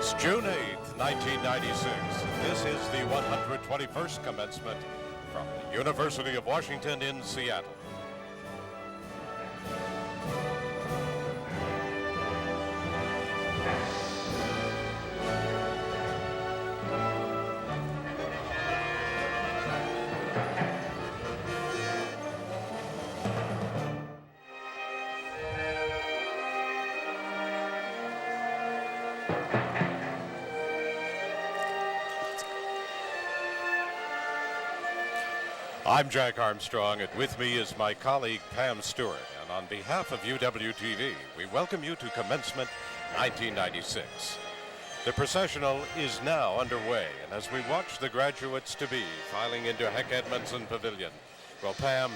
It's June 8th, 1996. This is the 121st commencement from the University of Washington in Seattle. I'm Jack Armstrong, and with me is my colleague Pam Stewart. And on behalf of UWTV, we welcome you to Commencement 1996. The processional is now underway, and as we watch the graduates-to-be filing into Heck Edmondson Pavilion, well, Pam,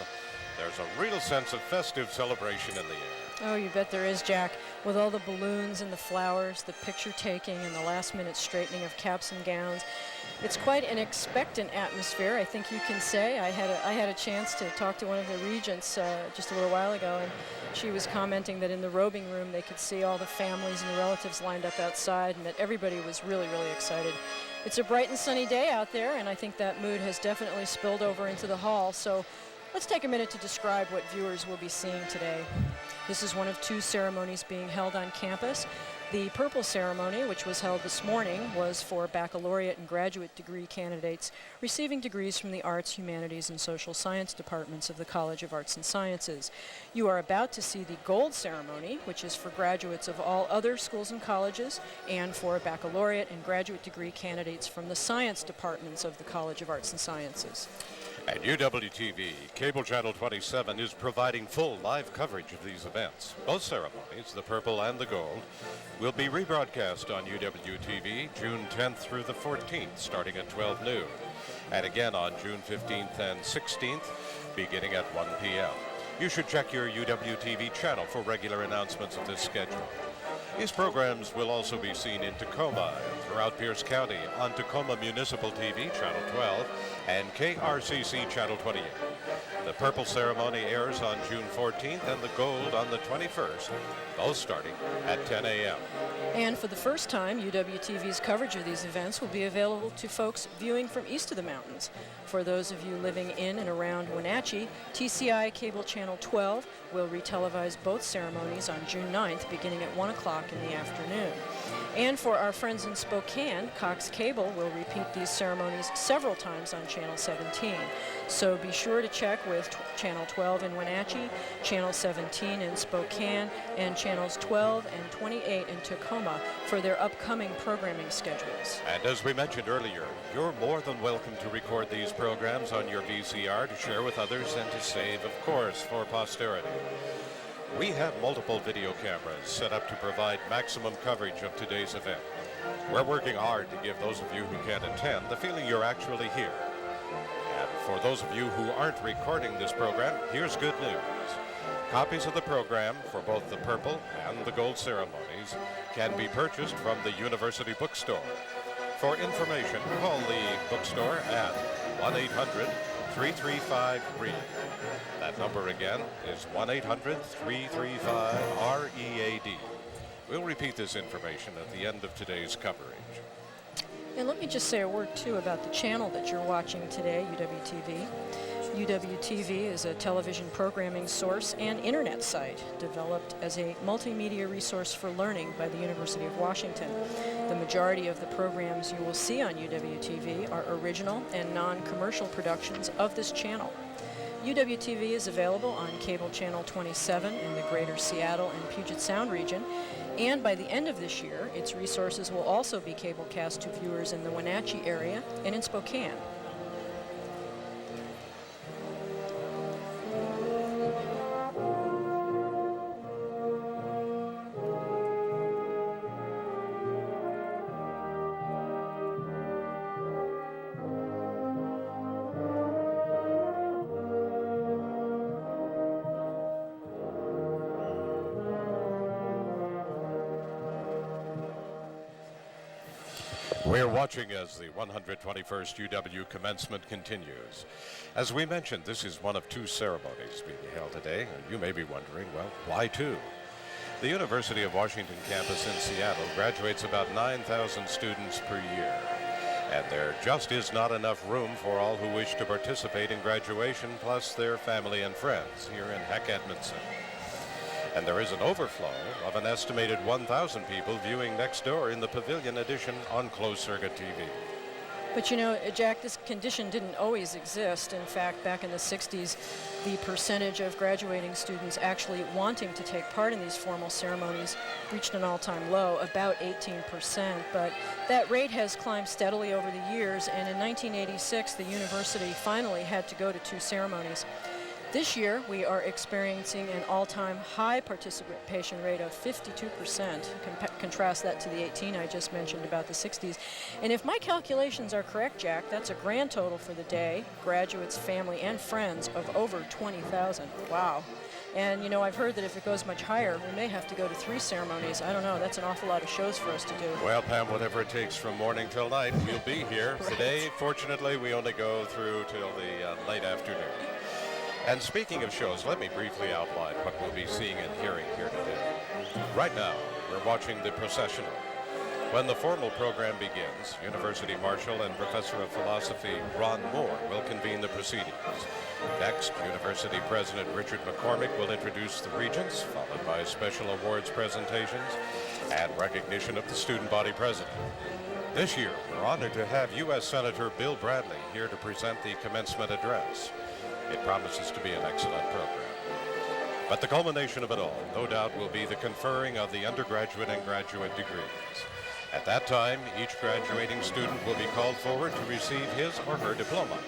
there's a real sense of festive celebration in the air. Oh, you bet there is, Jack. With all the balloons and the flowers, the picture-taking, and the last-minute straightening of caps and gowns, it's quite an expectant atmosphere, I think you can say. I had a chance to talk to one of the regents just a little while ago, and she was commenting that in the robing room they could see all the families and the relatives lined up outside, and that everybody was really, really excited. It's a bright and sunny day out there, and I think that mood has definitely spilled over into the hall. So let's take a minute to describe what viewers will be seeing today. This is one of two ceremonies being held on campus. The purple ceremony, which was held this morning, was for baccalaureate and graduate degree candidates receiving degrees from the Arts, Humanities, and Social Science departments of the College of Arts and Sciences. You are about to see the gold ceremony, which is for graduates of all other schools and colleges, and for baccalaureate and graduate degree candidates from the science departments of the College of Arts and Sciences. At UWTV, Cable Channel 27 is providing full live coverage of these events. Both ceremonies, the purple and the gold, will be rebroadcast on UWTV June 10th through the 14th, starting at 12 noon, and again on June 15th and 16th, beginning at 1 p.m. You should check your UWTV channel for regular announcements of this schedule. These programs will also be seen in Tacoma and throughout Pierce County on Tacoma Municipal TV, Channel 12, and KRCC Channel 28. The purple ceremony airs on June 14th and the gold on the 21st, both starting at 10 a.m. And for the first time, UWTV's coverage of these events will be available to folks viewing from east of the mountains. For those of you living in and around Wenatchee, TCI Cable Channel 12 will retelevise both ceremonies on June 9th, beginning at 1 o'clock in the afternoon. And for our friends in Spokane, Cox Cable will repeat these ceremonies several times on Channel 17. So be sure to check with Channel 12 in Wenatchee, Channel 17 in Spokane, and Channels 12 and 28 in Tacoma for their upcoming programming schedules. And as we mentioned earlier, you're more than welcome to record these programs on your VCR to share with others and to save, of course, for posterity. We have multiple video cameras set up to provide maximum coverage of today's event. We're working hard to give those of you who can't attend the feeling you're actually here. And for those of you who aren't recording this program, here's good news. Copies of the program for both the purple and the gold ceremonies can be purchased from the University Bookstore. For information, call the bookstore at 1-800-335-READ. That number again is 1-800-335-READ. We'll repeat this information at the end of today's coverage. And let me just say a word, too, about the channel that you're watching today, UWTV. UWTV is a television programming source and internet site developed as a multimedia resource for learning by the University of Washington. The majority of the programs you will see on UWTV are original and non-commercial productions of this channel. UWTV is available on Cable Channel 27 in the greater Seattle and Puget Sound region, and by the end of this year, its resources will also be cablecast to viewers in the Wenatchee area and in Spokane. We're watching as the 121st UW commencement continues. As we mentioned, this is one of two ceremonies being held today. You may be wondering, well, why two? The University of Washington campus in Seattle graduates about 9,000 students per year. And there just is not enough room for all who wish to participate in graduation, plus their family and friends here in Heck Edmondson. And there is an overflow of an estimated 1,000 people viewing next door in the Pavilion Edition on closed-circuit TV. But you know, Jack, this condition didn't always exist. In fact, back in the 60s, the percentage of graduating students actually wanting to take part in these formal ceremonies reached an all-time low, about 18%. But that rate has climbed steadily over the years, and in 1986, the university finally had to go to 2 ceremonies. This year, we are experiencing an all-time high participation rate of 52%. Contrast that to the 18 I just mentioned about the 60s. And if my calculations are correct, Jack, that's a grand total for the day, graduates, family, and friends, of over 20,000. Wow. And, you know, I've heard that if it goes much higher, we may have to go to 3 ceremonies. I don't know. That's an awful lot of shows for us to do. Well, Pam, whatever it takes from morning till night, we'll be here. Right. Today, fortunately, we only go through till the late afternoon. And speaking of shows, let me briefly outline what we'll be seeing and hearing here today. Right now, we're watching the processional. When the formal program begins, University Marshal and Professor of Philosophy Ron Moore will convene the proceedings. Next, University President Richard McCormick will introduce the regents, followed by special awards presentations and recognition of the student body president. This year, we're honored to have U.S. Senator Bill Bradley here to present the commencement address. It promises to be an excellent program. But the culmination of it all, no doubt, will be the conferring of the undergraduate and graduate degrees. At that time, each graduating student will be called forward to receive his or her diploma.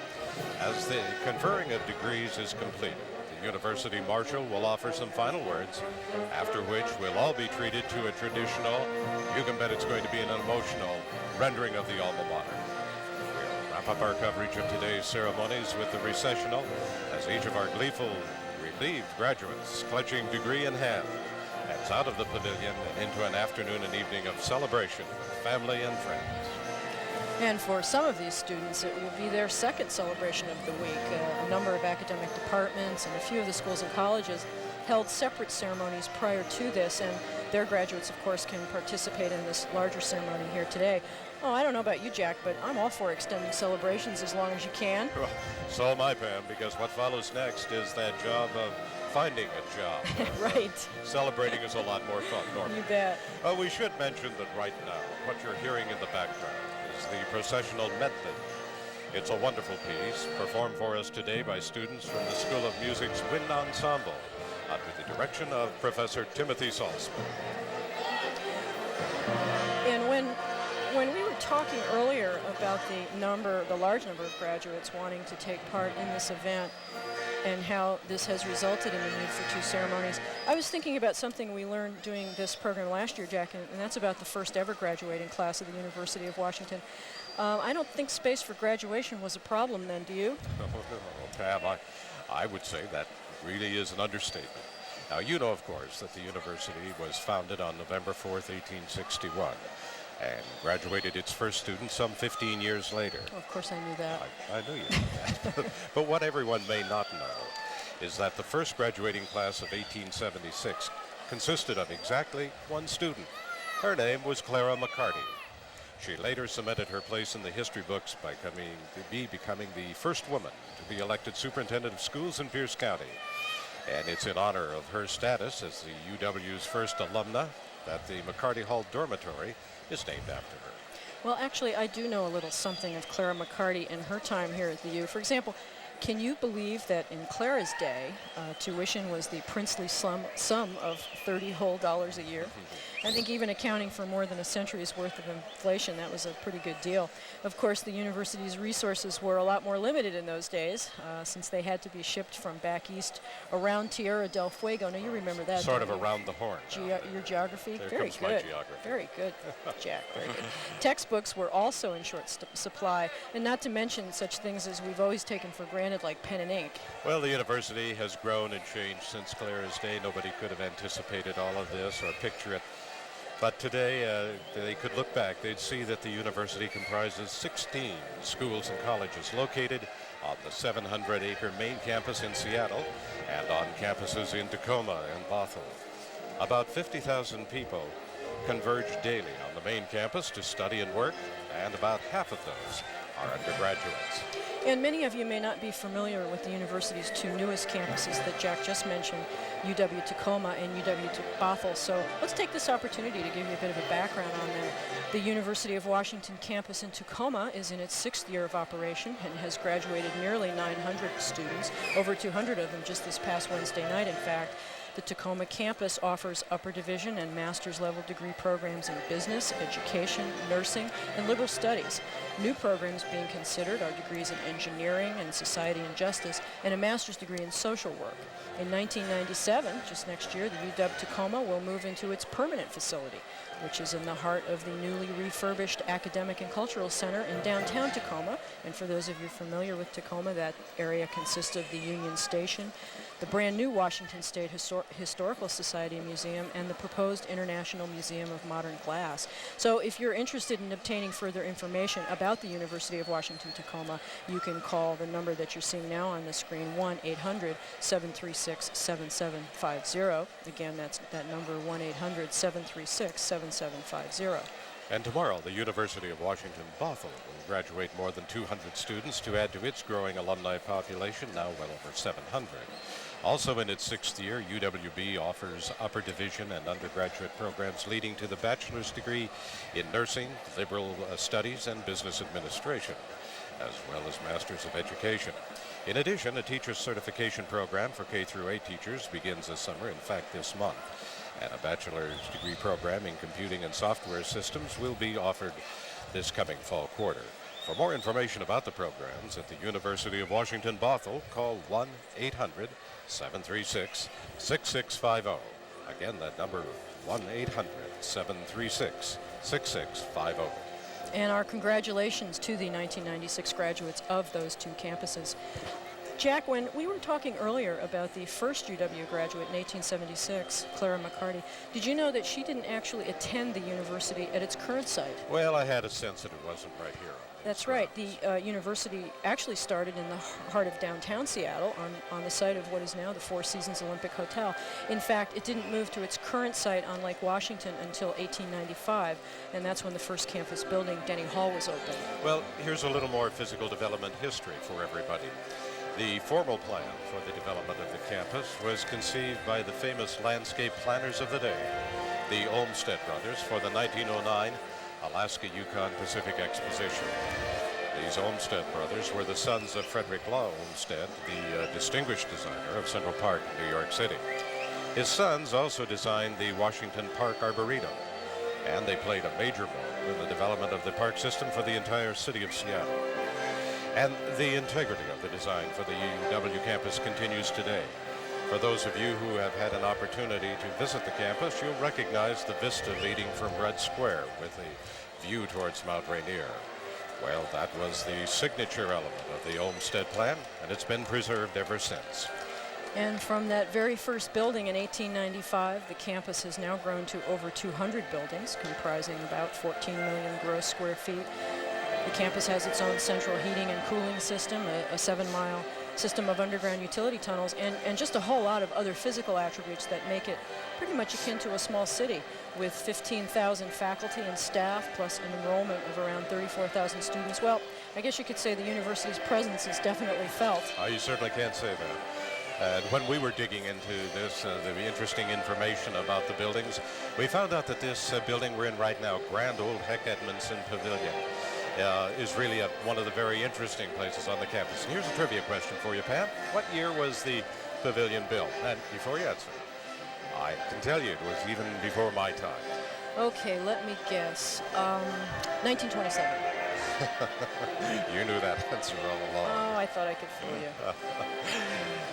As the conferring of degrees is completed, the University Marshal will offer some final words, after which we'll all be treated to a traditional, you can bet it's going to be an emotional, rendering of the alma mater. Wrap up our coverage of today's ceremonies with the recessional, as each of our gleeful, relieved graduates, clutching degree in hand, heads out of the pavilion and into an afternoon and evening of celebration with family and friends. And for some of these students, it will be their second celebration of the week. A number of academic departments and a few of the schools and colleges held separate ceremonies prior to this, and their graduates, of course, can participate in this larger ceremony here today. Oh, I don't know about you, Jack, but I'm all for extending celebrations as long as you can. Well, so am I, Pam, because what follows next is that job of finding a job. Right. Celebrating is a lot more fun, normally. You bet. We should mention that right now, what you're hearing in the background is the processional medley. It's a wonderful piece, performed for us today by students from the School of Music's Wind Ensemble, under the direction of Professor Timothy Salzman. And when we were talking earlier about the large number of graduates wanting to take part in this event and how this has resulted in the need for 2 ceremonies, I was thinking about something we learned doing this program last year, Jack, and that's about the first ever graduating class of the University of Washington. I don't think space for graduation was a problem then, do you? No, Pam, I would say that really is an understatement. Now, you know, of course, that the university was founded on November 4th, 1861, and graduated its first student some 15 years later. Oh, of course I knew that. I knew you knew that. But what everyone may not know is that the first graduating class of 1876 consisted of exactly 1 student. Her name was Clara McCarty. She later cemented her place in the history books by becoming the first woman to be elected superintendent of schools in Pierce County. And it's in honor of her status as the UW's first alumna that the McCarty Hall dormitory is named after her. Well, actually, I do know a little something of Clara McCarty and her time here at the U. For example, can you believe that in Clara's day, tuition was the princely sum of $30 whole a year? I think even accounting for more than a century's worth of inflation, that was a pretty good deal. Of course, the university's resources were a lot more limited in those days, since they had to be shipped from back east around Tierra del Fuego. Now, you remember that, Sort of don't you? around the horn. Your geography? There Very comes good. my geography. Very good, Jack. Very good. Textbooks were also in short supply, and not to mention such things as we've always taken for granted, like pen and ink. Well, the university has grown and changed since Clara's day. Nobody could have anticipated all of this or picture it. But today, they could look back. They'd see that the university comprises 16 schools and colleges located on the 700-acre main campus in Seattle and on campuses in Tacoma and Bothell. About 50,000 people converge daily on the main campus to study and work, and about half of those are undergraduates. And many of you may not be familiar with the university's two newest campuses that Jack just mentioned, UW-Tacoma and UW-Bothell. So let's take this opportunity to give you a bit of a background on them. The University of Washington campus in Tacoma is in its 6th year of operation and has graduated nearly 900 students, over 200 of them just this past Wednesday night, in fact. The Tacoma campus offers upper division and master's level degree programs in business, education, nursing, and liberal studies. New programs being considered are degrees in engineering and society and justice, and a master's degree in social work. In 1997, just next year, the UW-Tacoma will move into its permanent facility, which is in the heart of the newly refurbished Academic and Cultural Center in downtown Tacoma. And for those of you familiar with Tacoma, that area consists of the Union Station, the brand new Washington State Historical Society Museum, and the proposed International Museum of Modern Glass. So if you're interested in obtaining further information about the University of Washington Tacoma, you can call the number that you're seeing now on the screen, 1-800-736-7750. Again, that's that number, 1-800-736-7750. And tomorrow, the University of Washington Bothell will graduate more than 200 students to add to its growing alumni population, now well over 700. Also in its 6th year, UWB offers upper division and undergraduate programs leading to the bachelor's degree in nursing, liberal studies, and business administration, as well as Masters of Education. In addition, a teacher's certification program for K-8 teachers begins this summer, in fact this month, and a bachelor's degree program in computing and software systems will be offered this coming fall quarter. For more information about the programs at the University of Washington Bothell, call 1-800-736-6650. Again, that number, 1-800-736-6650. And our congratulations to the 1996 graduates of those two campuses. Jack, when we were talking earlier about the first UW graduate in 1876, Clara McCarty, did you know that she didn't actually attend the university at its current site? Well, I had a sense that it wasn't right here. That's right. The university actually started in the heart of downtown Seattle on the site of what is now the Four Seasons Olympic Hotel. In fact, it didn't move to its current site on Lake Washington until 1895, and that's when the first campus building, Denny Hall, was opened. Well, here's a little more physical development history for everybody. The formal plan for the development of the campus was conceived by the famous landscape planners of the day, the Olmsted brothers, for the 1909 Alaska-Yukon Pacific Exposition. These Olmsted brothers were the sons of Frederick Law Olmsted, the distinguished designer of Central Park in New York City. His sons also designed the Washington Park Arboretum, and they played a major role in the development of the park system for the entire city of Seattle. And the integrity of the design for the UW campus continues today. For those of you who have had an opportunity to visit the campus, you'll recognize the vista leading from Red Square with a view towards Mount Rainier. Well, that was the signature element of the Olmsted plan, and it's been preserved ever since. And from that very first building in 1895, the campus has now grown to over 200 buildings, comprising about 14 million gross square feet. The campus has its own central heating and cooling system, a 7-mile system of underground utility tunnels, and just a whole lot of other physical attributes that make it pretty much akin to a small city, with 15,000 faculty and staff, plus an enrollment of around 34,000 students. Well, I guess you could say the university's presence is definitely felt. You certainly can't say that. And when we were digging into this, the interesting information about the buildings, we found out that this building we're in right now, Grand Old Heck Edmondson Pavilion, is really one of the very interesting places on the campus. And here's a trivia question for you, Pam. What year was the pavilion built? And before you answer, I can tell you it was even before my time. Okay, let me guess. 1927. You knew that answer all along. Oh, I thought I could fool you.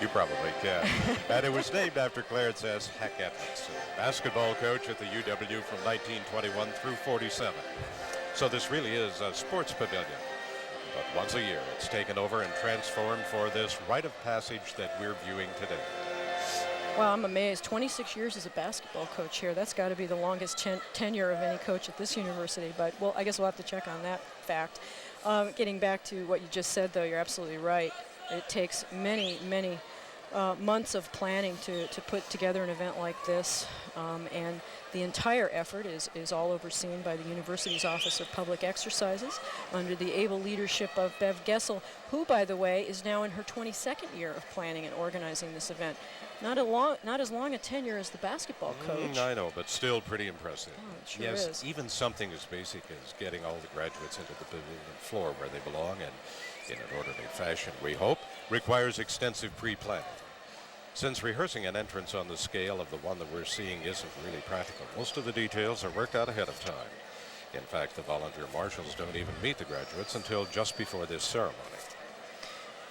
You probably can. And it was named after Clarence S. Heck Edmondson, basketball coach at the UW from 1921 through 47. So this really is a sports pavilion. But once a year, it's taken over and transformed for this rite of passage that we're viewing today. Wow, I'm amazed. 26 years as a basketball coach here. That's got to be the longest tenure of any coach at this university. But, well, I guess we'll have to check on that fact. Getting back to what you just said, though, you're absolutely right. It takes many, many months of planning to put together an event like this, and the entire effort is all overseen by the university's Office of Public Exercises under the able leadership of Bev Gessel, who, by the way, is now in her 22nd year of planning and organizing this event. Not as long a tenure as the basketball coach. I know, but still pretty impressive. Oh, it sure Yes, is. even something as basic as getting all the graduates into the pavilion floor where they belong and in an orderly fashion, we hope, requires extensive pre-planning. Since rehearsing an entrance on the scale of the one that we're seeing isn't really practical, most of the details are worked out ahead of time. In fact, the volunteer marshals don't even meet the graduates until just before this ceremony.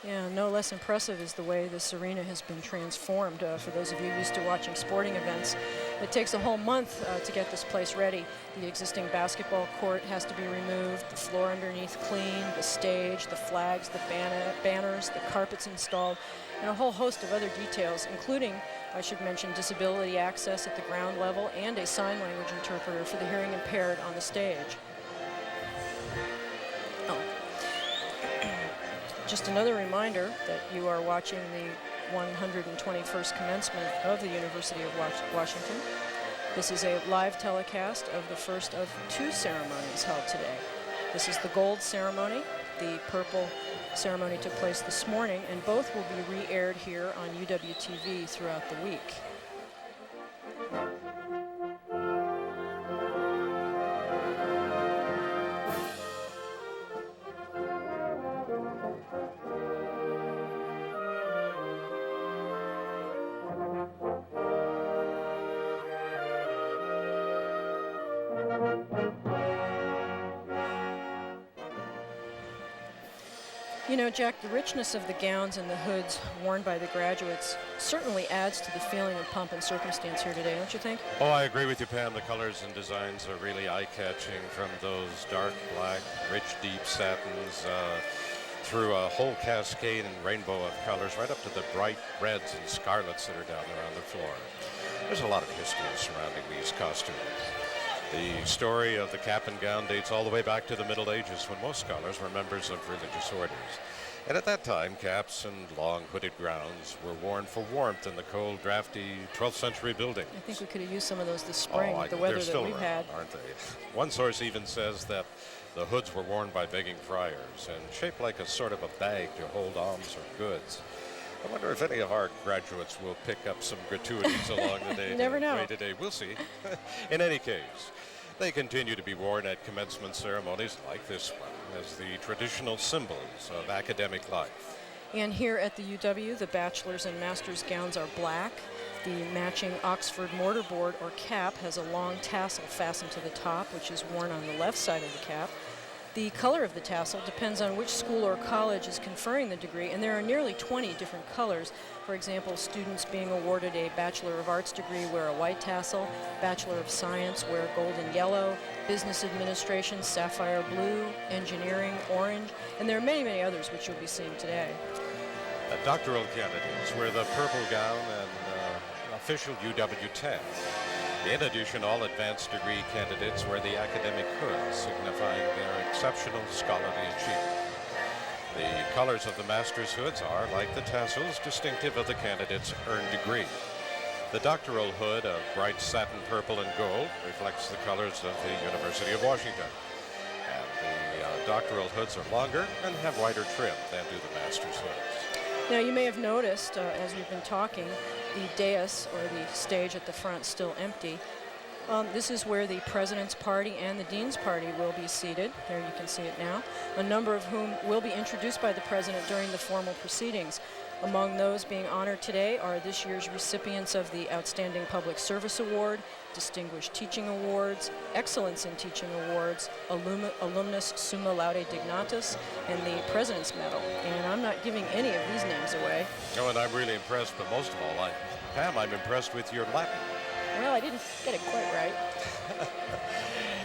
Yeah, no less impressive is the way this arena has been transformed. For those of you used to watching sporting events, it takes a whole month to get this place ready. The existing basketball court has to be removed, the floor underneath cleaned, the stage, the flags, the banners, the carpets installed, and a whole host of other details, including, I should mention, disability access at the ground level and a sign language interpreter for the hearing impaired on the stage. Just another reminder that you are watching the 121st commencement of the University of Washington. This is a live telecast of the first of two ceremonies held today. This is the gold ceremony. The purple ceremony took place this morning, and both will be re-aired here on UWTV throughout the week. You know, Jack, the richness of the gowns and the hoods worn by the graduates certainly adds to the feeling of pomp and circumstance here today, don't you think? Oh, I agree with you, Pam. The colors and designs are really eye-catching, from those dark black, rich, deep satins through a whole cascade and rainbow of colors, right up to the bright reds and scarlets that are down around the floor. There's a lot of history surrounding these costumes. The story of the cap and gown dates all the way back to the Middle Ages, when most scholars were members of religious orders. And at that time, caps and long hooded gowns were worn for warmth in the cold, drafty 12th century buildings. I think we could have used some of those this spring with the they're weather still that we've around, had. aren't they? One source even says that the hoods were worn by begging friars and shaped like a sort of a bag to hold alms or goods. I wonder if any of our graduates will pick up some gratuities along the day. You never know. Way today. We'll see. In any case, they continue to be worn at commencement ceremonies like this one as the traditional symbols of academic life. And here at the UW, the bachelor's and master's gowns are black. The matching Oxford mortarboard or cap has a long tassel fastened to the top, which is worn on the left side of the cap. The color of the tassel depends on which school or college is conferring the degree, and there are nearly 20 different colors. For example, students being awarded a Bachelor of Arts degree wear a white tassel, Bachelor of Science wear gold and yellow, Business Administration sapphire blue, Engineering orange, and there are many, many others which you'll be seeing today. Doctoral candidates wear the purple gown and official UW tab. In addition, all advanced degree candidates wear the academic hood, signifying their exceptional scholarly achievement. The colors of the master's hoods are, like the tassels, distinctive of the candidate's earned degree. The doctoral hood of bright satin purple and gold reflects the colors of the University of Washington. And the doctoral hoods are longer and have wider trim than do the master's hoods. Now, you may have noticed, as we've been talking, the dais, or the stage at the front, still empty. This is where the President's Party and the Dean's Party will be seated. There you can see it now. A number of whom will be introduced by the President during the formal proceedings. Among those being honored today are this year's recipients of the Outstanding Public Service Award, Distinguished Teaching Awards, Excellence in Teaching Awards, Alumnus Summa Laude Dignatus, and the President's Medal. And I'm not giving any of these names away. Oh, and I'm really impressed, but most of all, Pam, I'm impressed with your Latin. Well, I didn't get it quite right.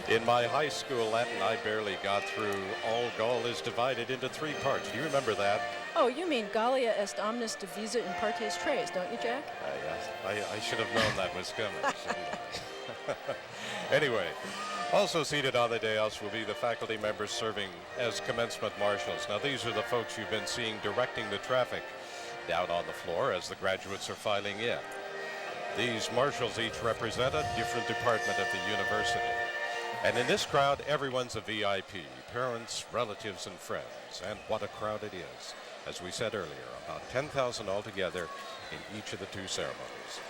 In my high school Latin, I barely got through all Gaul is divided into three parts. Do you remember that? Oh, you mean Gallia est omnis divisa in partes tres, don't you, Jack? Yes. I should have known that was coming, shouldn't I? Anyway, also seated on the dais will be the faculty members serving as commencement marshals. Now, these are the folks you've been seeing directing the traffic down on the floor as the graduates are filing in. These marshals each represent a different department of the university. And in this crowd, everyone's a VIP, parents, relatives, and friends. And what a crowd it is. As we said earlier, about 10,000 altogether in each of the two ceremonies.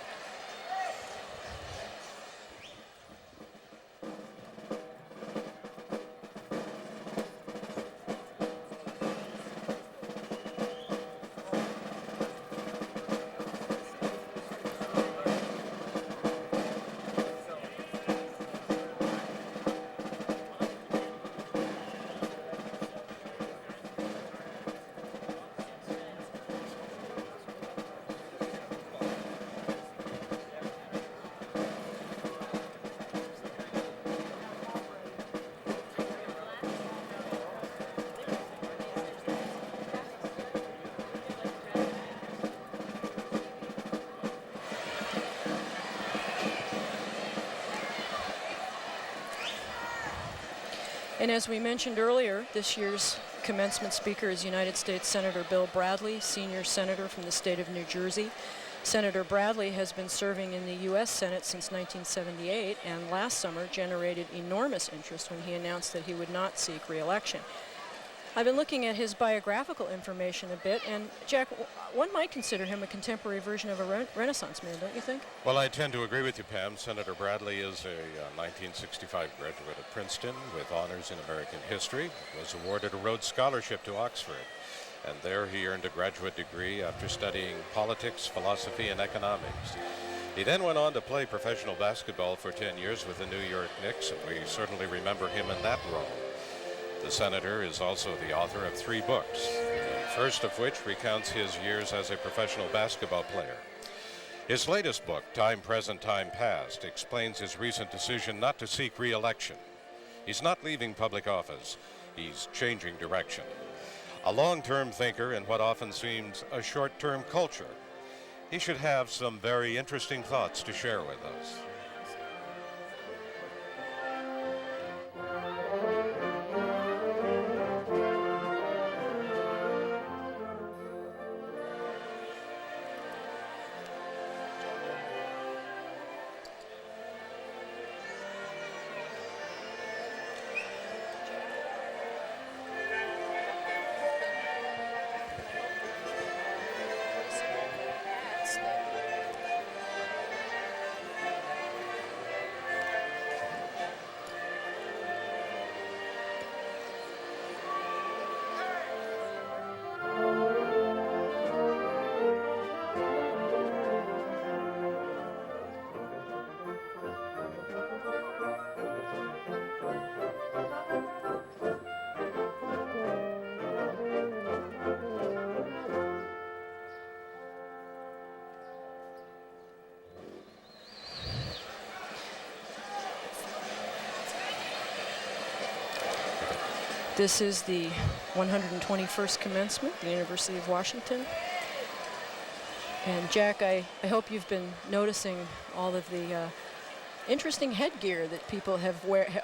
And as we mentioned earlier, this year's commencement speaker is United States Senator Bill Bradley, senior senator from the state of New Jersey. Senator Bradley has been serving in the U.S. Senate since 1978 and last summer generated enormous interest when he announced that he would not seek re-election. I've been looking at his biographical information a bit, and Jack, one might consider him a contemporary version of a Renaissance man, don't you think? Well, I tend to agree with you, Pam. Senator Bradley is a 1965 graduate of Princeton with honors in American history, was awarded a Rhodes Scholarship to Oxford, and there he earned a graduate degree after studying politics, philosophy, and economics. He then went on to play professional basketball for 10 years with the New York Knicks, and we certainly remember him in that role. The senator is also the author of 3 books, the first of which recounts his years as a professional basketball player. His latest book, Time Present, Time Past, explains his recent decision not to seek re-election. He's not leaving public office, he's changing direction. A long-term thinker in what often seems a short-term culture, he should have some very interesting thoughts to share with us. This is the 121st commencement, the University of Washington. And Jack, I hope you've been noticing all of the interesting headgear that people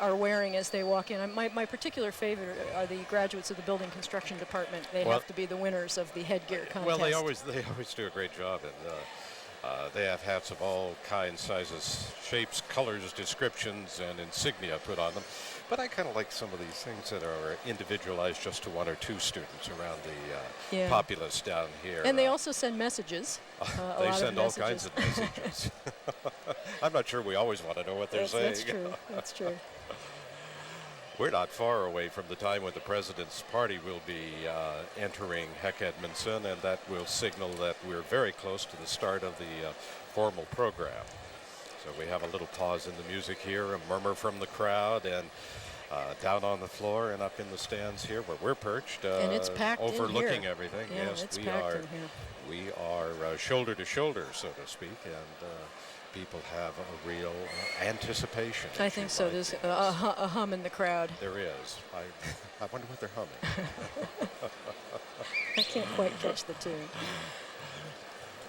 are wearing as they walk in. My particular favorite are the graduates of the building construction department. They have to be the winners of the headgear contest. Well, they always do a great job, and they have hats of all kinds, sizes, shapes, colors, descriptions, and insignia put on them. But I kind of like some of these things that are individualized just to 1 or 2 students around the populace down here. And they also send messages. They send all kinds of messages. I'm not sure we always want to know what they're saying. That's true. That's true. We're not far away from the time when the President's Party will be entering Heck Edmondson, and that will signal that we're very close to the start of the formal program. So we have a little pause in the music here, a murmur from the crowd, and down on the floor and up in the stands here where we're perched, and it's packed overlooking in here. everything. Yeah, yes, it's packed in here. We are shoulder to shoulder, so to speak, and people have a real anticipation. I think so. There's a hum in the crowd. There is. I wonder what they're humming. I can't quite catch the tune.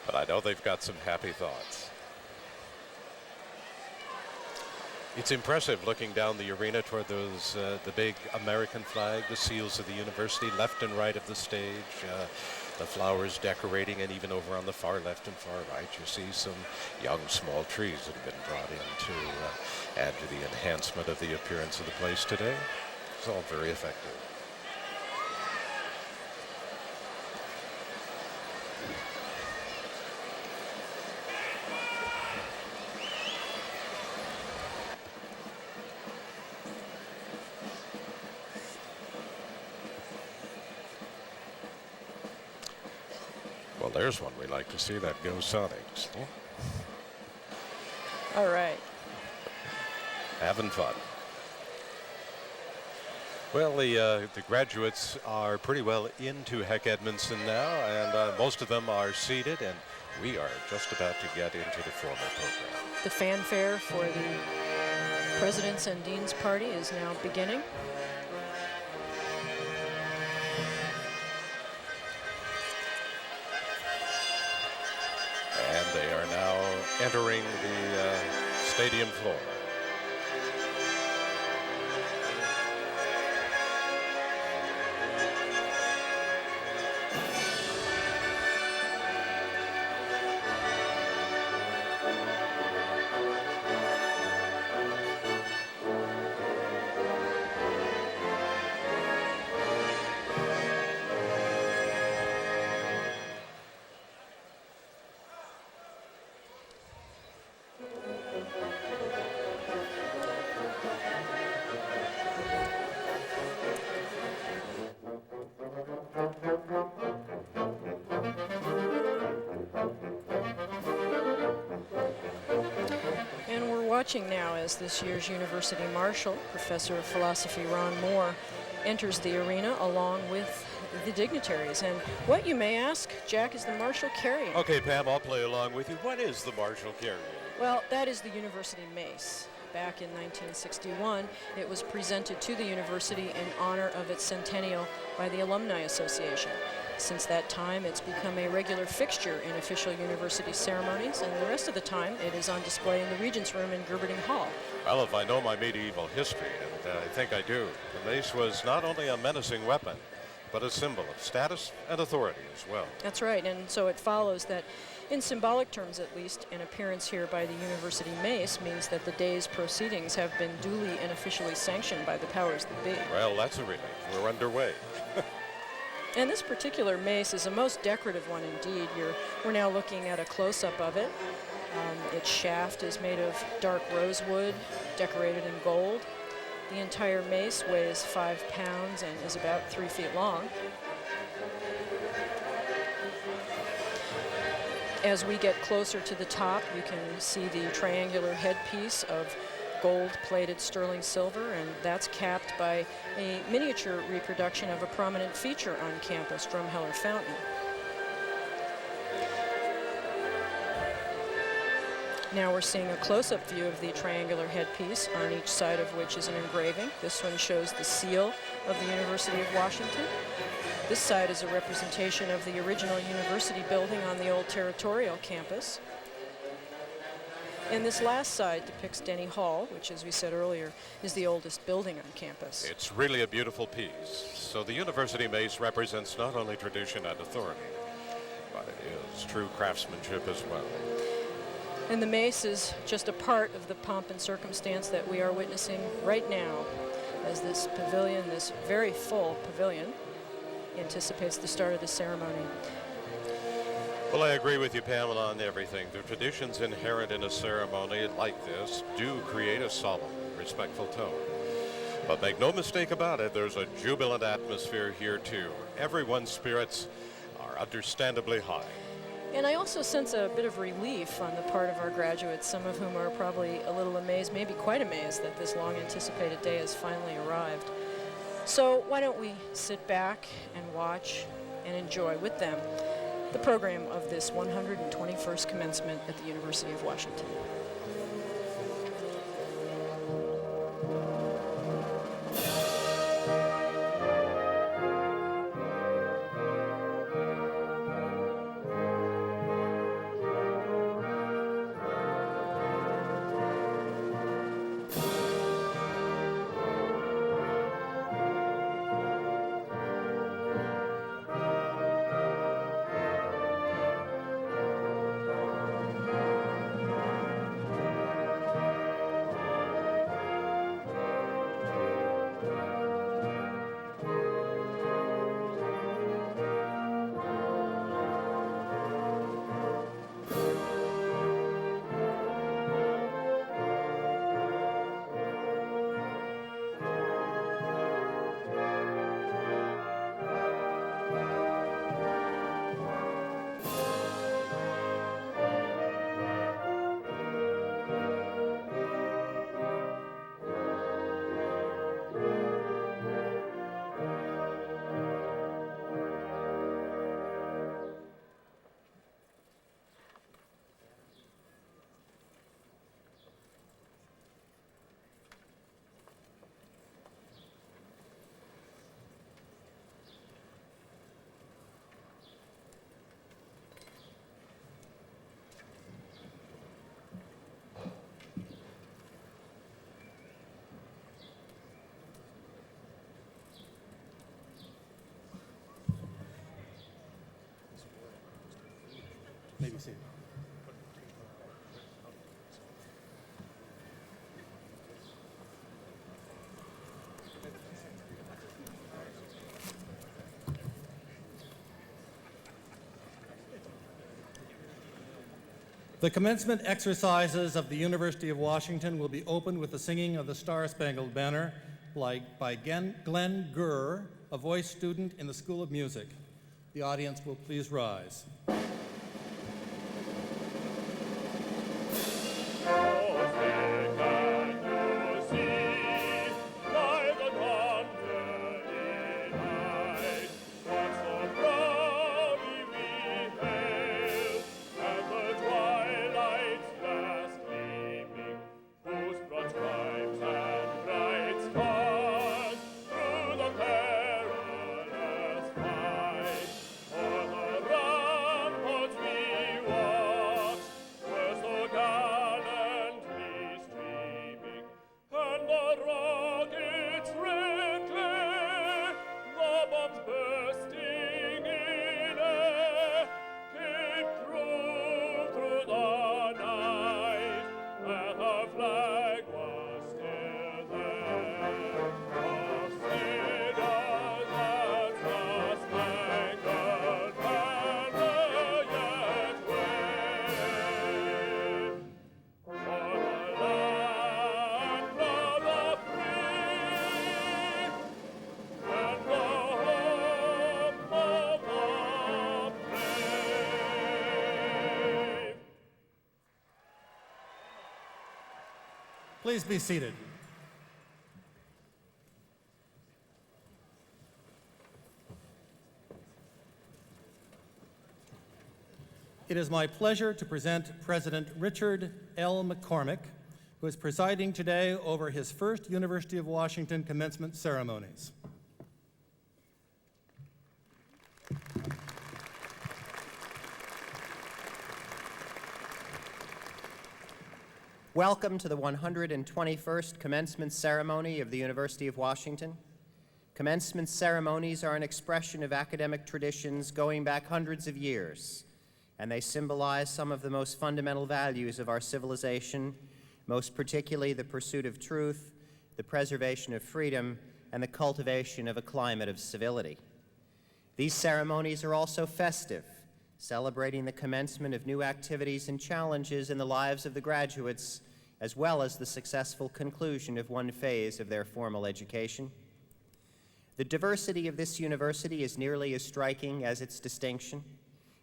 But I know they've got some happy thoughts. It's impressive looking down the arena toward those the big American flag, the seals of the university, left and right of the stage. the flowers decorating, and even over on the far left and far right, you see some young, small trees that have been brought in to add to the enhancement of the appearance of the place today. It's all very effective. Well, there's one we like to see, that Go Sonics. All right. Having fun. Well, the graduates are pretty well into Heck Edmondson now, and most of them are seated, and we are just about to get into the formal program. The fanfare for the President's and Dean's Party is now beginning. And they are now entering the stadium floor. Watching now as this year's University Marshal, Professor of Philosophy Ron Moore, enters the arena along with the dignitaries. And what, you may ask, Jack, is the Marshal carrying? Okay, Pam, I'll play along with you. What is the Marshal carrying? Well, that is the University Mace. Back in 1961, it was presented to the university in honor of its centennial by the Alumni Association. Since that time, it's become a regular fixture in official university ceremonies, and the rest of the time, it is on display in the Regents' Room in Gerberding Hall. Well, if I know my medieval history, and I think I do, the mace was not only a menacing weapon, but a symbol of status and authority as well. That's right, and so it follows that, in symbolic terms at least, an appearance here by the University Mace means that the day's proceedings have been duly and officially sanctioned by the powers that be. Well, that's a relief. We're underway. And this particular mace is a most decorative one indeed. We're now looking at a close-up of it. Its shaft is made of dark rosewood, decorated in gold. The entire mace weighs 5 pounds and is about 3 feet long. As we get closer to the top, you can see the triangular headpiece of gold-plated sterling silver, and that's capped by a miniature reproduction of a prominent feature on campus, Drumheller Fountain. Now we're seeing a close-up view of the triangular headpiece, on each side of which is an engraving. This one shows the seal of the University of Washington. This side is a representation of the original university building on the old territorial campus. And this last side depicts Denny Hall, which, as we said earlier, is the oldest building on campus. It's really a beautiful piece. So the University Mace represents not only tradition and authority, but it is true craftsmanship as well. And the mace is just a part of the pomp and circumstance that we are witnessing right now, as this pavilion, this very full pavilion, anticipates the start of the ceremony. Well, I agree with you, Pamela, on everything. The traditions inherent in a ceremony like this do create a solemn, respectful tone. But make no mistake about it, there's a jubilant atmosphere here, too. Everyone's spirits are understandably high. And I also sense a bit of relief on the part of our graduates, some of whom are probably a little amazed, maybe quite amazed, that this long-anticipated day has finally arrived. So why don't we sit back and watch and enjoy with them the program of this 121st commencement at the University of Washington. be seated. The commencement exercises of the University of Washington will be opened with the singing of the Star-Spangled Banner by Glenn Gurr, a voice student in the School of Music. The audience will please rise. Please be seated. It is my pleasure to present President Richard L. McCormick, who is presiding today over his first University of Washington commencement ceremonies. Welcome to the 121st commencement ceremony of the University of Washington. Commencement ceremonies are an expression of academic traditions going back hundreds of years, and they symbolize some of the most fundamental values of our civilization, most particularly the pursuit of truth, the preservation of freedom, and the cultivation of a climate of civility. These ceremonies are also festive, celebrating the commencement of new activities and challenges in the lives of the graduates, as well as the successful conclusion of one phase of their formal education. The diversity of this university is nearly as striking as its distinction,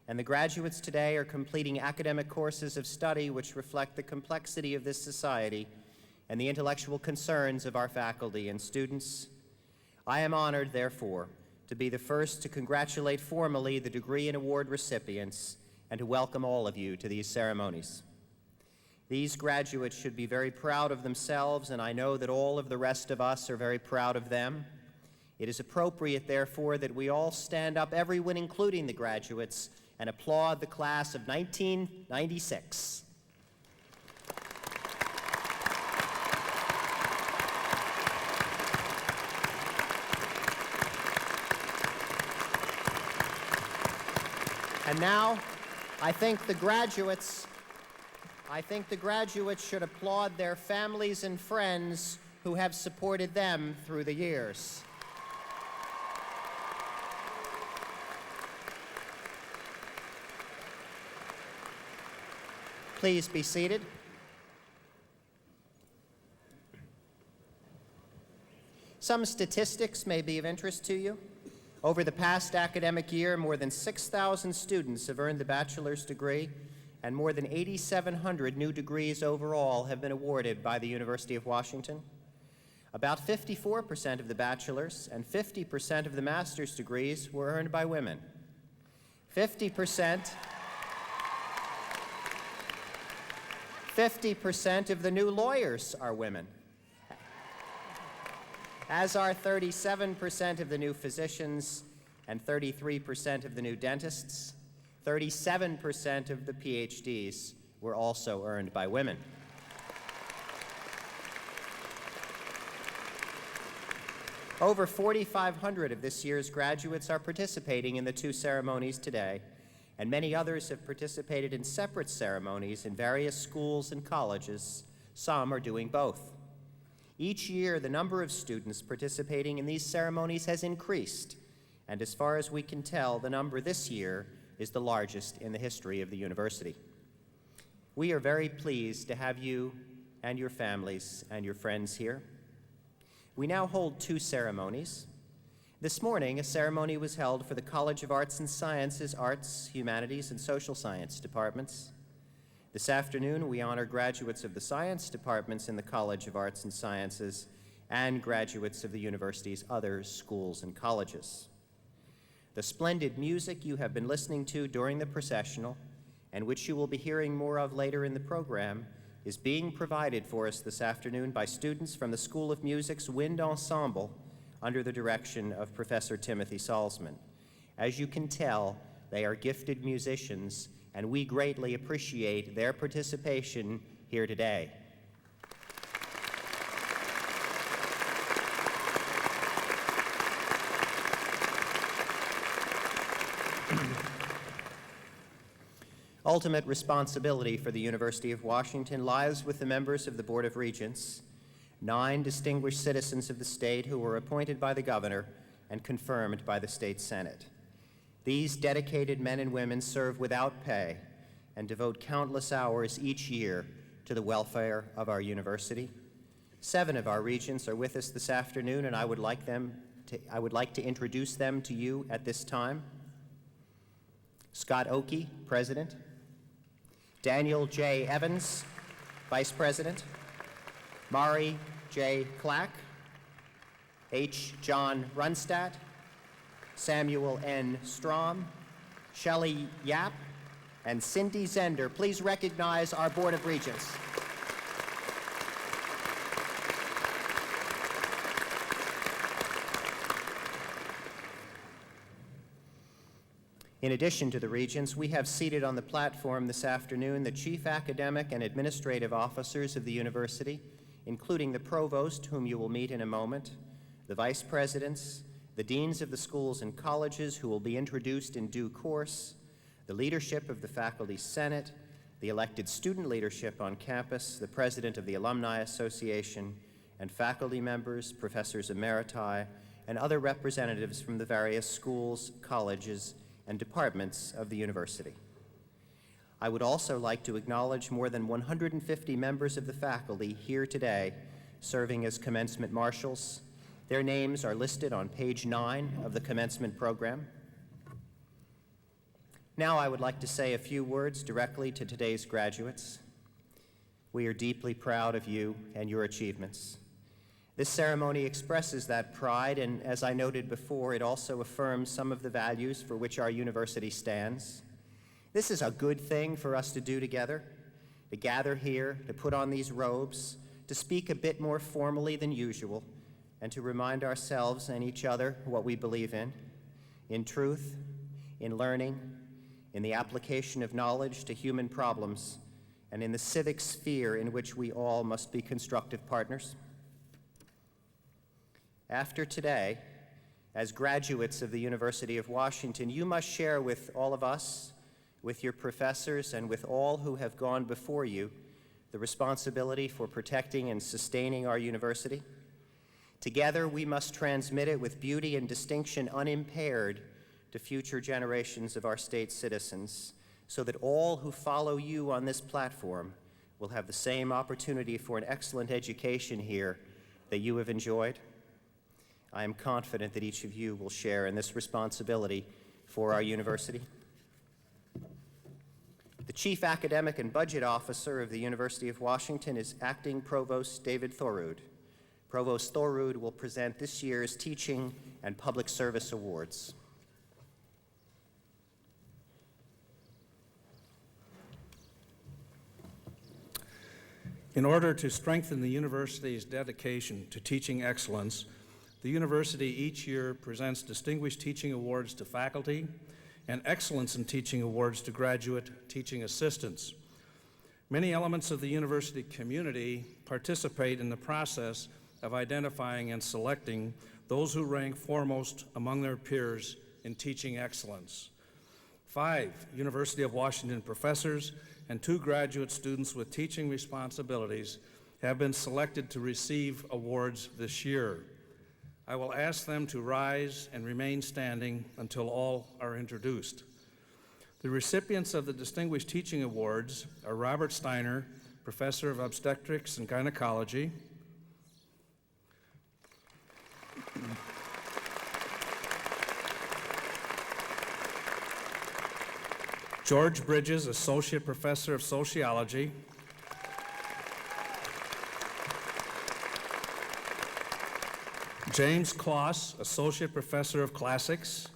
and the graduates today are completing academic courses of study which reflect the complexity of this society and the intellectual concerns of our faculty and students. I am honored, therefore, to be the first to congratulate formally the degree and award recipients and to welcome all of you to these ceremonies. These graduates should be very proud of themselves, and I know that all of the rest of us are very proud of them. It is appropriate, therefore, that we all stand up, everyone including the graduates, and applaud the class of 1996. And now, I think the graduates should applaud their families and friends who have supported them through the years. Please be seated. Some statistics may be of interest to you. Over the past academic year, more than 6,000 students have earned the bachelor's degree, and more than 8,700 new degrees overall have been awarded by the University of Washington. About 54% of the bachelor's and 50% of the master's degrees were earned by women. 50% of the new lawyers are women, as are 37% of the new physicians and 33% of the new dentists. 37% of the PhDs were also earned by women. Over 4,500 of this year's graduates are participating in the two ceremonies today, and many others have participated in separate ceremonies in various schools and colleges. Some are doing both. Each year, the number of students participating in these ceremonies has increased, and as far as we can tell, the number this year is the largest in the history of the university. We are very pleased to have you and your families and your friends here. We now hold two ceremonies. This morning, a ceremony was held for the College of Arts and Sciences, Arts, Humanities, and Social Science departments. This afternoon, we honor graduates of the science departments in the College of Arts and Sciences and graduates of the university's other schools and colleges. The splendid music you have been listening to during the processional, and which you will be hearing more of later in the program, is being provided for us this afternoon by students from the School of Music's Wind Ensemble under the direction of Professor Timothy Salzman. As you can tell, they are gifted musicians, and we greatly appreciate their participation here today. Ultimate responsibility for the University of Washington lies with the members of the Board of Regents, 9 distinguished citizens of the state who were appointed by the governor and confirmed by the state senate. These dedicated men and women serve without pay and devote countless hours each year to the welfare of our university. 7 of our regents are with us this afternoon, and I would like to introduce them to you at this time. Scott Oakey, President. Daniel J. Evans, Vice President. Mari J. Clack. H. John Runstadt. Samuel N. Strom. Shelley Yap, and Cindy Zender. Please recognize our Board of Regents. In addition to the regents, we have seated on the platform this afternoon the chief academic and administrative officers of the university, including the provost, whom you will meet in a moment, the vice presidents, the deans of the schools and colleges, who will be introduced in due course, the leadership of the Faculty Senate, the elected student leadership on campus, the president of the Alumni Association, and faculty members, professors emeriti, and other representatives from the various schools, colleges, and departments of the university. I would also like to acknowledge more than 150 members of the faculty here today serving as commencement marshals. Their names are listed on page 9 of the commencement program. Now I would like to say a few words directly to today's graduates. We are deeply proud of you and your achievements. This ceremony expresses that pride, and as I noted before, it also affirms some of the values for which our university stands. This is a good thing for us to do together, to gather here, to put on these robes, to speak a bit more formally than usual, and to remind ourselves and each other what we believe in truth, in learning, in the application of knowledge to human problems, and in the civic sphere in which we all must be constructive partners. After today, as graduates of the University of Washington, you must share with all of us, with your professors, and with all who have gone before you, the responsibility for protecting and sustaining our university. Together, we must transmit it with beauty and distinction unimpaired to future generations of our state citizens, so that all who follow you on this platform will have the same opportunity for an excellent education here that you have enjoyed. I am confident that each of you will share in this responsibility for our university. The Chief Academic and Budget Officer of the University of Washington is Acting Provost David Thorud. Provost Thorud will present this year's Teaching and Public Service Awards. In order to strengthen the university's dedication to teaching excellence, the university each year presents Distinguished Teaching Awards to faculty and Excellence in Teaching Awards to graduate teaching assistants. Many elements of the university community participate in the process of identifying and selecting those who rank foremost among their peers in teaching excellence. 5 University of Washington professors and 2 graduate students with teaching responsibilities have been selected to receive awards this year. I will ask them to rise and remain standing until all are introduced. The recipients of the Distinguished Teaching Awards are Robert Steiner, Professor of Obstetrics and Gynecology, George Bridges, Associate Professor of Sociology, James Kloss, Associate Professor of Classics,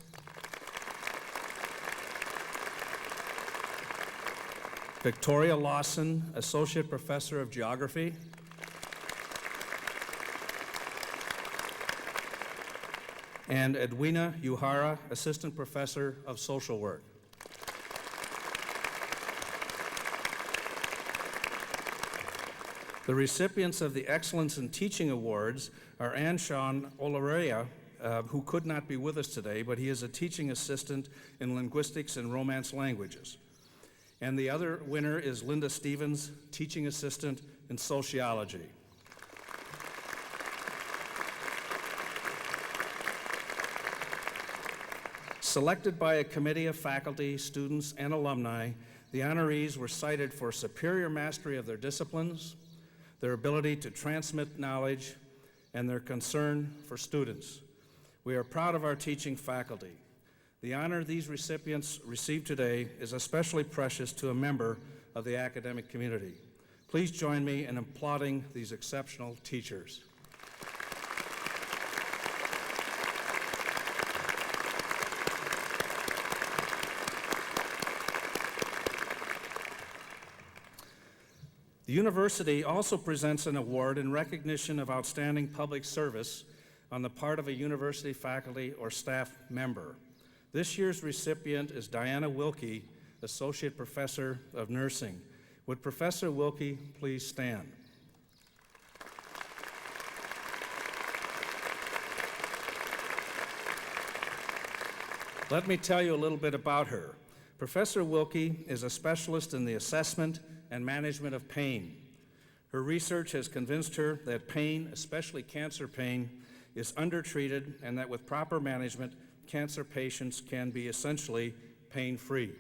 Victoria Lawson, Associate Professor of Geography, and Edwina Uhara, Assistant Professor of Social Work. The recipients of the Excellence in Teaching Awards are Anshawn Olareya, who could not be with us today, but he is a teaching assistant in linguistics and Romance languages. And the other winner is Linda Stevens, teaching assistant in sociology. Selected by a committee of faculty, students, and alumni, the honorees were cited for superior mastery of their disciplines, their ability to transmit knowledge, and their concern for students. We are proud of our teaching faculty. The honor these recipients receive today is especially precious to a member of the academic community. Please join me in applauding these exceptional teachers. The university also presents an award in recognition of outstanding public service on the part of a university faculty or staff member. This year's recipient is Diana Wilkie, Associate Professor of Nursing. Would Professor Wilkie please stand? Let me tell you a little bit about her. Professor Wilkie is a specialist in the assessment and management of pain. Her research has convinced her that pain, especially cancer pain, is undertreated and that with proper management, cancer patients can be essentially pain-free.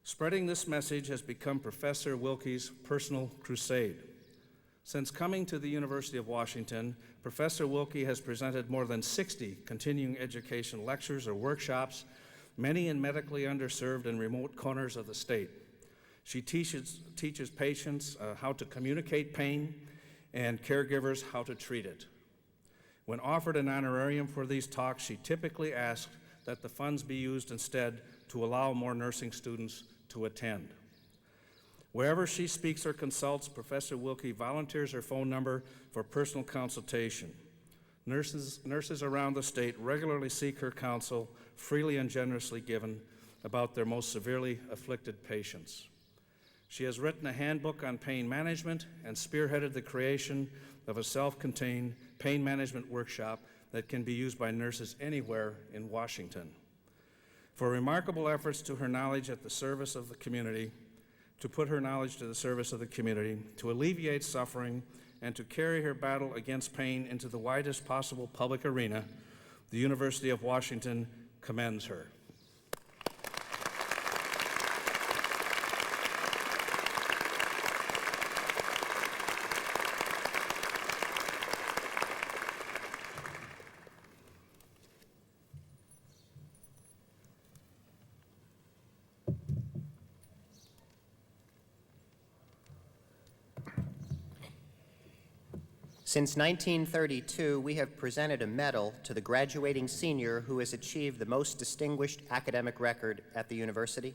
Spreading this message has become Professor Wilkie's personal crusade. Since coming to the University of Washington, Professor Wilkie has presented more than 60 continuing education lectures or workshops, many in medically underserved and remote corners of the state. She teaches patients how to communicate pain and caregivers how to treat it. When offered an honorarium for these talks, she typically asked that the funds be used instead to allow more nursing students to attend. Wherever she speaks or consults, Professor Wilkie volunteers her phone number for personal consultation. Nurses around the state regularly seek her counsel, freely and generously given, about their most severely afflicted patients. She has written a handbook on pain management and spearheaded the creation of a self-contained pain management workshop that can be used by nurses anywhere in Washington. For remarkable efforts to her knowledge at the service of the community, to put her knowledge to the service of the community, to alleviate suffering, and to carry her battle against pain into the widest possible public arena, the University of Washington commends her. Since 1932, we have presented a medal to the graduating senior who has achieved the most distinguished academic record at the university.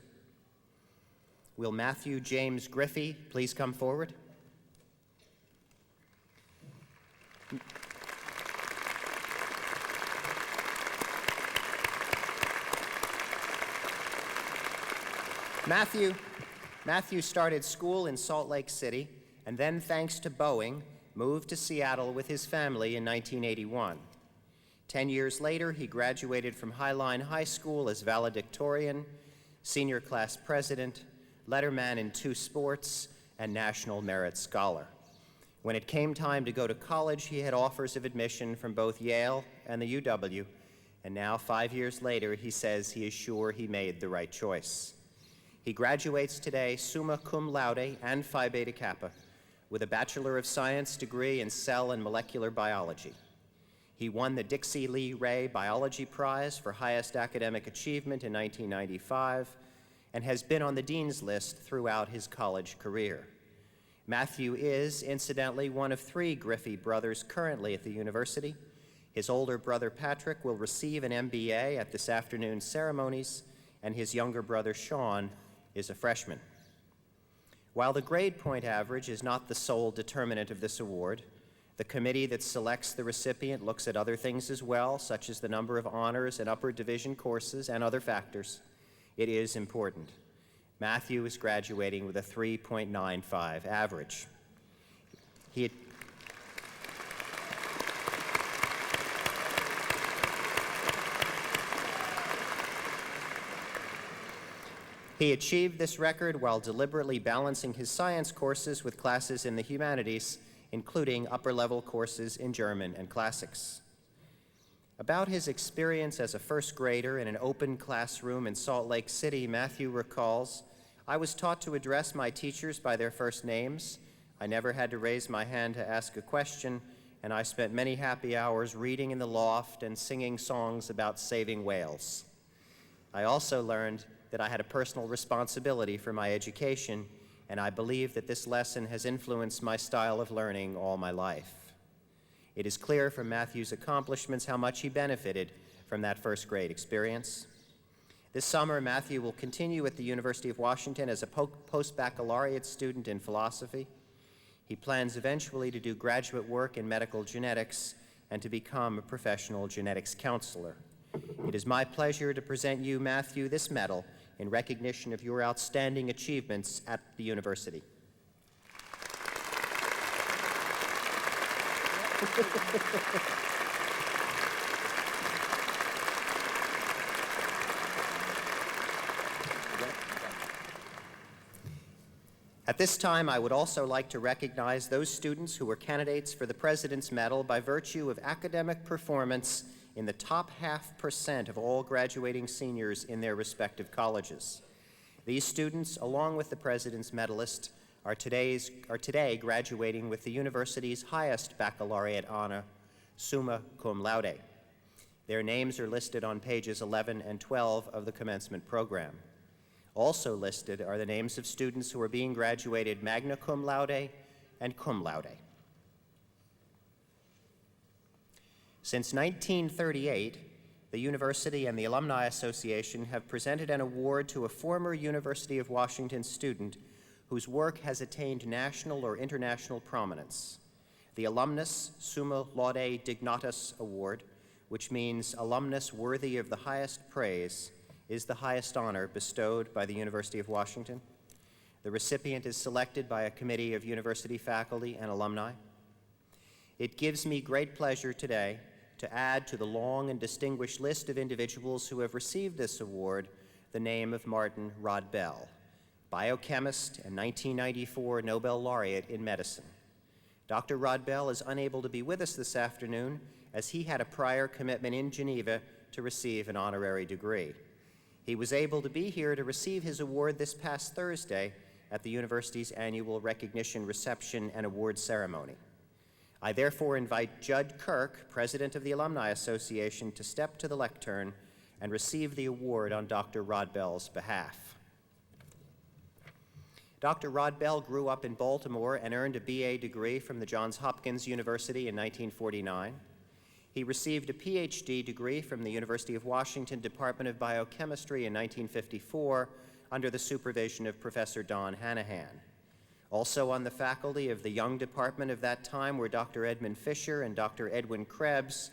Will Matthew James Griffey please come forward? Matthew started school in Salt Lake City and then, thanks to Boeing, moved to Seattle with his family in 1981. 10 years later, he graduated from Highline High School as valedictorian, senior class president, letterman in 2 sports, and National Merit Scholar. When it came time to go to college, he had offers of admission from both Yale and the UW, and now 5 years later, he says he is sure he made the right choice. He graduates today summa cum laude and Phi Beta Kappa with a Bachelor of Science degree in cell and molecular biology. He won the Dixie Lee Ray Biology Prize for highest academic achievement in 1995 and has been on the dean's list throughout his college career. Matthew is, incidentally, one of 3 Griffey brothers currently at the university. His older brother Patrick will receive an MBA at this afternoon's ceremonies, and his younger brother Sean is a freshman. While the grade point average is not the sole determinant of this award, the committee that selects the recipient looks at other things as well, such as the number of honors and upper division courses and other factors. It is important. Matthew is graduating with a 3.95 average. He achieved this record while deliberately balancing his science courses with classes in the humanities, including upper-level courses in German and classics. About his experience as a first grader in an open classroom in Salt Lake City, Matthew recalls, "I was taught to address my teachers by their first names. I never had to raise my hand to ask a question, and I spent many happy hours reading in the loft and singing songs about saving whales. I also learned that I had a personal responsibility for my education, and I believe that this lesson has influenced my style of learning all my life." It is clear from Matthew's accomplishments how much he benefited from that first grade experience. This summer, Matthew will continue at the University of Washington as a post-baccalaureate student in philosophy. He plans eventually to do graduate work in medical genetics and to become a professional genetics counselor. It is my pleasure to present you, Matthew, this medal in recognition of your outstanding achievements at the university. At this time, I would also like to recognize those students who were candidates for the President's Medal by virtue of academic performance in the top 0.5% of all graduating seniors in their respective colleges. These students, along with the President's Medalist, are today graduating with the university's highest baccalaureate honor, summa cum laude. Their names are listed on pages 11 and 12 of the commencement program. Also listed are the names of students who are being graduated magna cum laude and cum laude. Since 1938, the university and the Alumni Association have presented an award to a former University of Washington student whose work has attained national or international prominence. The Alumnus Summa Laude Dignatus Award, which means alumnus worthy of the highest praise, is the highest honor bestowed by the University of Washington. The recipient is selected by a committee of university faculty and alumni. It gives me great pleasure today to add to the long and distinguished list of individuals who have received this award the name of Martin Rodbell, biochemist and 1994 Nobel laureate in medicine. Dr. Rodbell is unable to be with us this afternoon as he had a prior commitment in Geneva to receive an honorary degree. He was able to be here to receive his award this past Thursday at the university's annual recognition reception and award ceremony. I therefore invite Judd Kirk, president of the Alumni Association, to step to the lectern and receive the award on Dr. Rodbell's behalf. Dr. Rodbell grew up in Baltimore and earned a BA degree from the Johns Hopkins University in 1949. He received a PhD degree from the University of Washington Department of Biochemistry in 1954 under the supervision of Professor Don Hanahan. Also on the faculty of the Young Department of that time were Dr. Edmund Fisher and Dr. Edwin Krebs,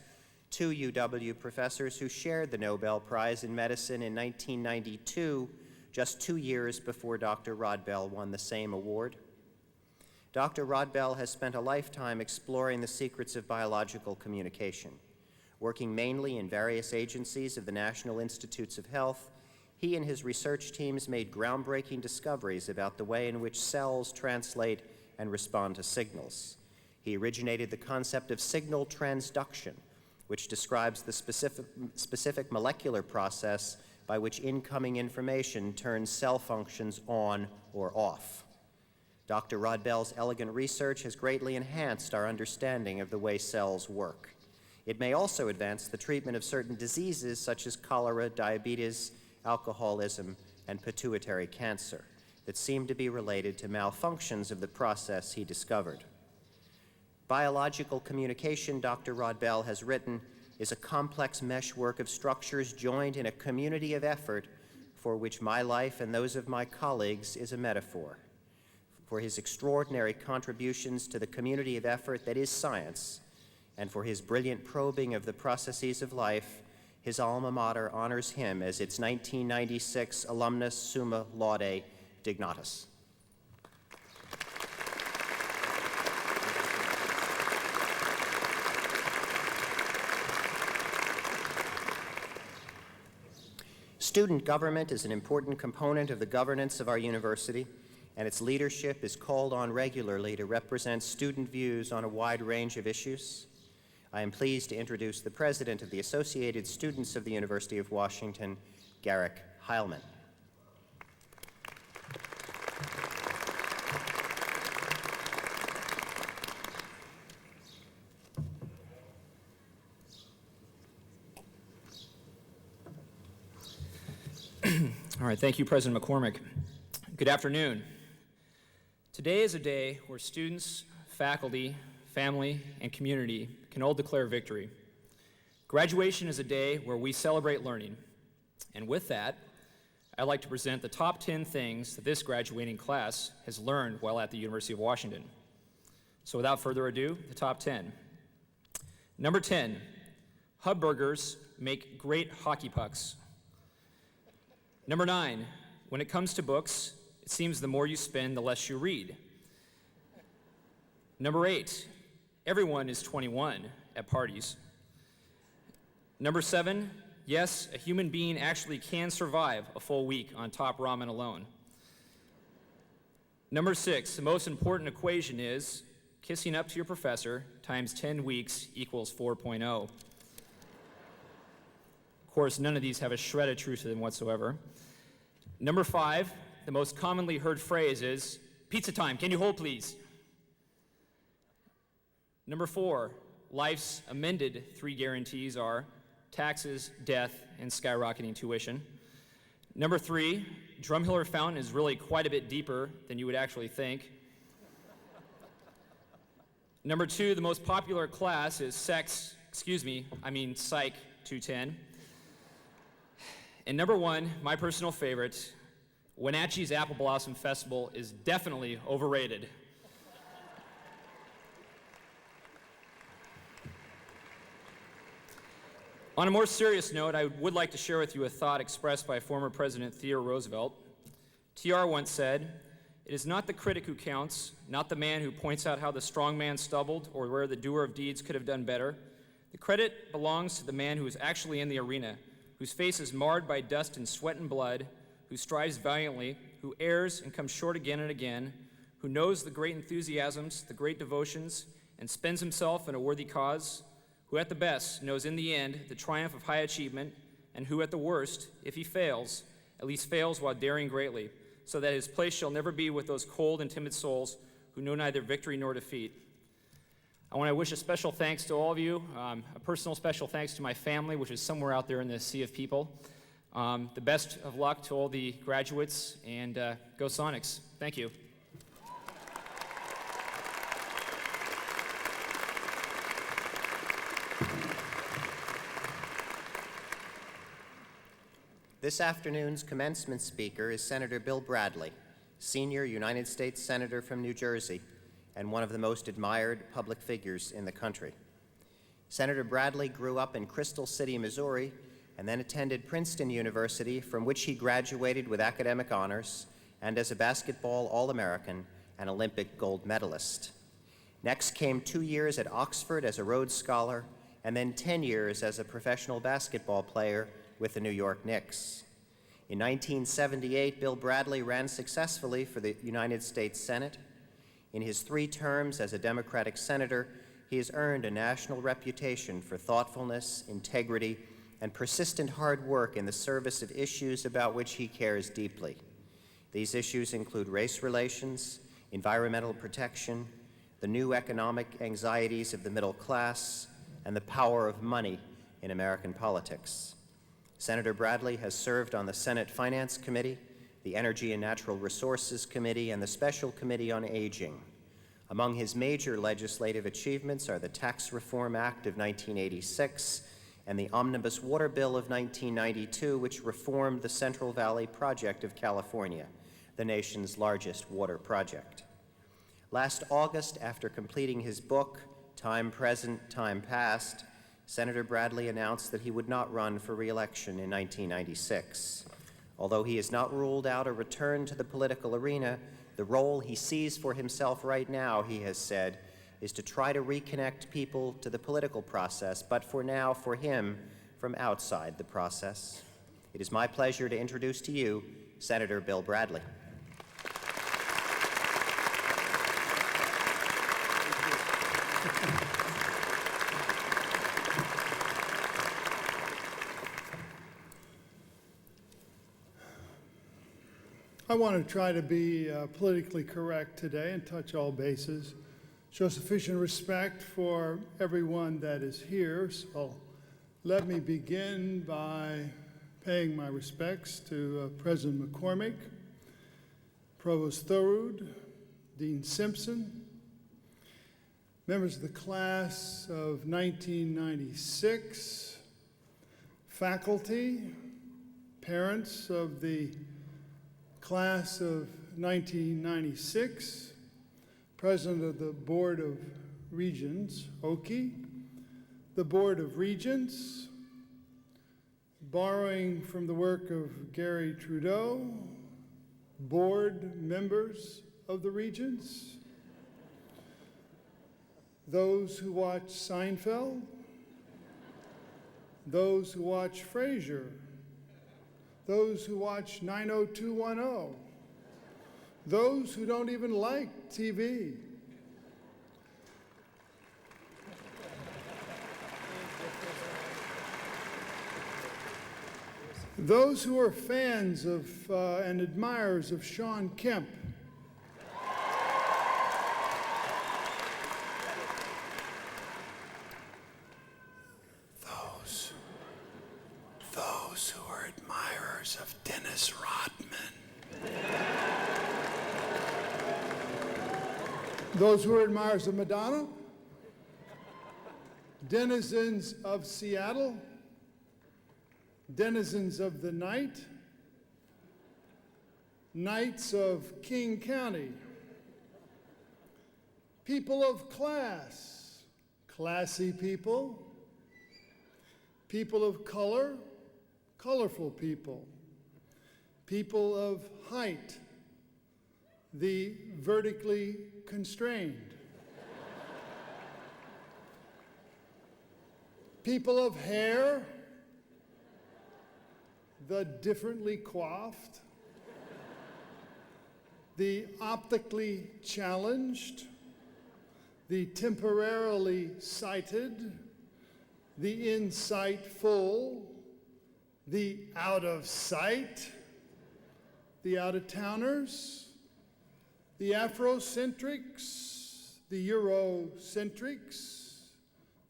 2 UW professors who shared the Nobel Prize in Medicine in 1992, just 2 years before Dr. Rodbell won the same award. Dr. Rodbell has spent a lifetime exploring the secrets of biological communication. Working mainly in various agencies of the National Institutes of Health, He and his research teams made groundbreaking discoveries about the way in which cells translate and respond to signals. He originated the concept of signal transduction, which describes the specific molecular process by which incoming information turns cell functions on or off. Dr. Rodbell's elegant research has greatly enhanced our understanding of the way cells work. It may also advance the treatment of certain diseases such as cholera, diabetes, alcoholism, and pituitary cancer that seem to be related to malfunctions of the process he discovered. Biological communication, Dr. Rodbell has written, is a complex meshwork of structures joined in a community of effort for which my life and those of my colleagues is a metaphor. For his extraordinary contributions to the community of effort that is science, and for his brilliant probing of the processes of life, his alma mater honors him as its 1996 alumnus summa laude dignatus. Student government is an important component of the governance of our university, and its leadership is called on regularly to represent student views on a wide range of issues. I am pleased to introduce the President of the Associated Students of the University of Washington, Garrick Heilman. All right, thank you, President McCormick. Good afternoon. Today is a day where students, faculty, family, and community can all declare victory. Graduation is a day where we celebrate learning. And with that, I'd like to present the top 10 things that this graduating class has learned while at the University of Washington. So without further ado, the top 10. Number 10, Hub Burgers make great hockey pucks. Number 9, when it comes to books, it seems the more you spend, the less you read. Number 8, everyone is 21 at parties. Number 7, yes, a human being actually can survive a full week on top ramen alone. Number 6, the most important equation is kissing up to your professor times 10 weeks equals 4.0. Of course, none of these have a shred of truth to them whatsoever. Number 5, the most commonly heard phrase is, pizza time, can you hold please? Number 4, life's amended 3 guarantees are taxes, death, and skyrocketing tuition. Number 3, Drumheller Fountain is really quite a bit deeper than you would actually think. Number 2, the most popular class is Psych 210. And number 1, my personal favorite, Wenatchee's Apple Blossom Festival is definitely overrated. On a more serious note, I would like to share with you a thought expressed by former President Theodore Roosevelt. TR once said, "It is not the critic who counts, not the man who points out how the strong man stumbled or where the doer of deeds could have done better. The credit belongs to the man who is actually in the arena, whose face is marred by dust and sweat and blood, who strives valiantly, who errs and comes short again and again, who knows the great enthusiasms, the great devotions, and spends himself in a worthy cause, who at the best knows in the end the triumph of high achievement, and who at the worst, if he fails, at least fails while daring greatly, so that his place shall never be with those cold and timid souls who know neither victory nor defeat." I want to wish a special thanks to all of you, a personal special thanks to my family, which is somewhere out there in the sea of people. The best of luck to all the graduates, and go Sonics. Thank you. This afternoon's commencement speaker is Senator Bill Bradley, senior United States Senator from New Jersey, and one of the most admired public figures in the country. Senator Bradley grew up in Crystal City, Missouri, and then attended Princeton University, from which he graduated with academic honors and as a basketball All-American and Olympic gold medalist. Next came 2 years at Oxford as a Rhodes Scholar, and then 10 years as a professional basketball player with the New York Knicks. In 1978, Bill Bradley ran successfully for the United States Senate. In his 3 terms as a Democratic senator, he has earned a national reputation for thoughtfulness, integrity, and persistent hard work in the service of issues about which he cares deeply. These issues include race relations, environmental protection, the new economic anxieties of the middle class, and the power of money in American politics. Senator Bradley has served on the Senate Finance Committee, the Energy and Natural Resources Committee, and the Special Committee on Aging. Among his major legislative achievements are the Tax Reform Act of 1986 and the Omnibus Water Bill of 1992, which reformed the Central Valley Project of California, the nation's largest water project. Last August, after completing his book, Time Present, Time Past, Senator Bradley announced that he would not run for re-election in 1996. Although he has not ruled out a return to the political arena, the role he sees for himself right now, he has said, is to try to reconnect people to the political process, but for now, for him, from outside the process. It is my pleasure to introduce to you Senator Bill Bradley. I want to try to be politically correct today and touch all bases, show sufficient respect for everyone that is here. So let me begin by paying my respects to President McCormick, Provost Thurud, Dean Simpson, members of the class of 1996, faculty, parents of the class of 1996, President of the Board of Regents, Oki, the Board of Regents, borrowing from the work of Gary Trudeau, board members of the Regents, those who watch Seinfeld, those who watch Frasier, those who watch 90210, those who don't even like TV. Those who are fans of and admirers of Sean Kemp. Those who are admirers of Dennis Rodman. Those who are admirers of Madonna. Denizens of Seattle. Denizens of the night. Knights of King County. People of class. Classy people. People of color. Colorful people. People of height. The vertically constrained. People of hair. The differently coiffed. The optically challenged. The temporarily sighted. The insightful. The out of sight. The out-of-towners. The Afrocentrics. The Eurocentrics.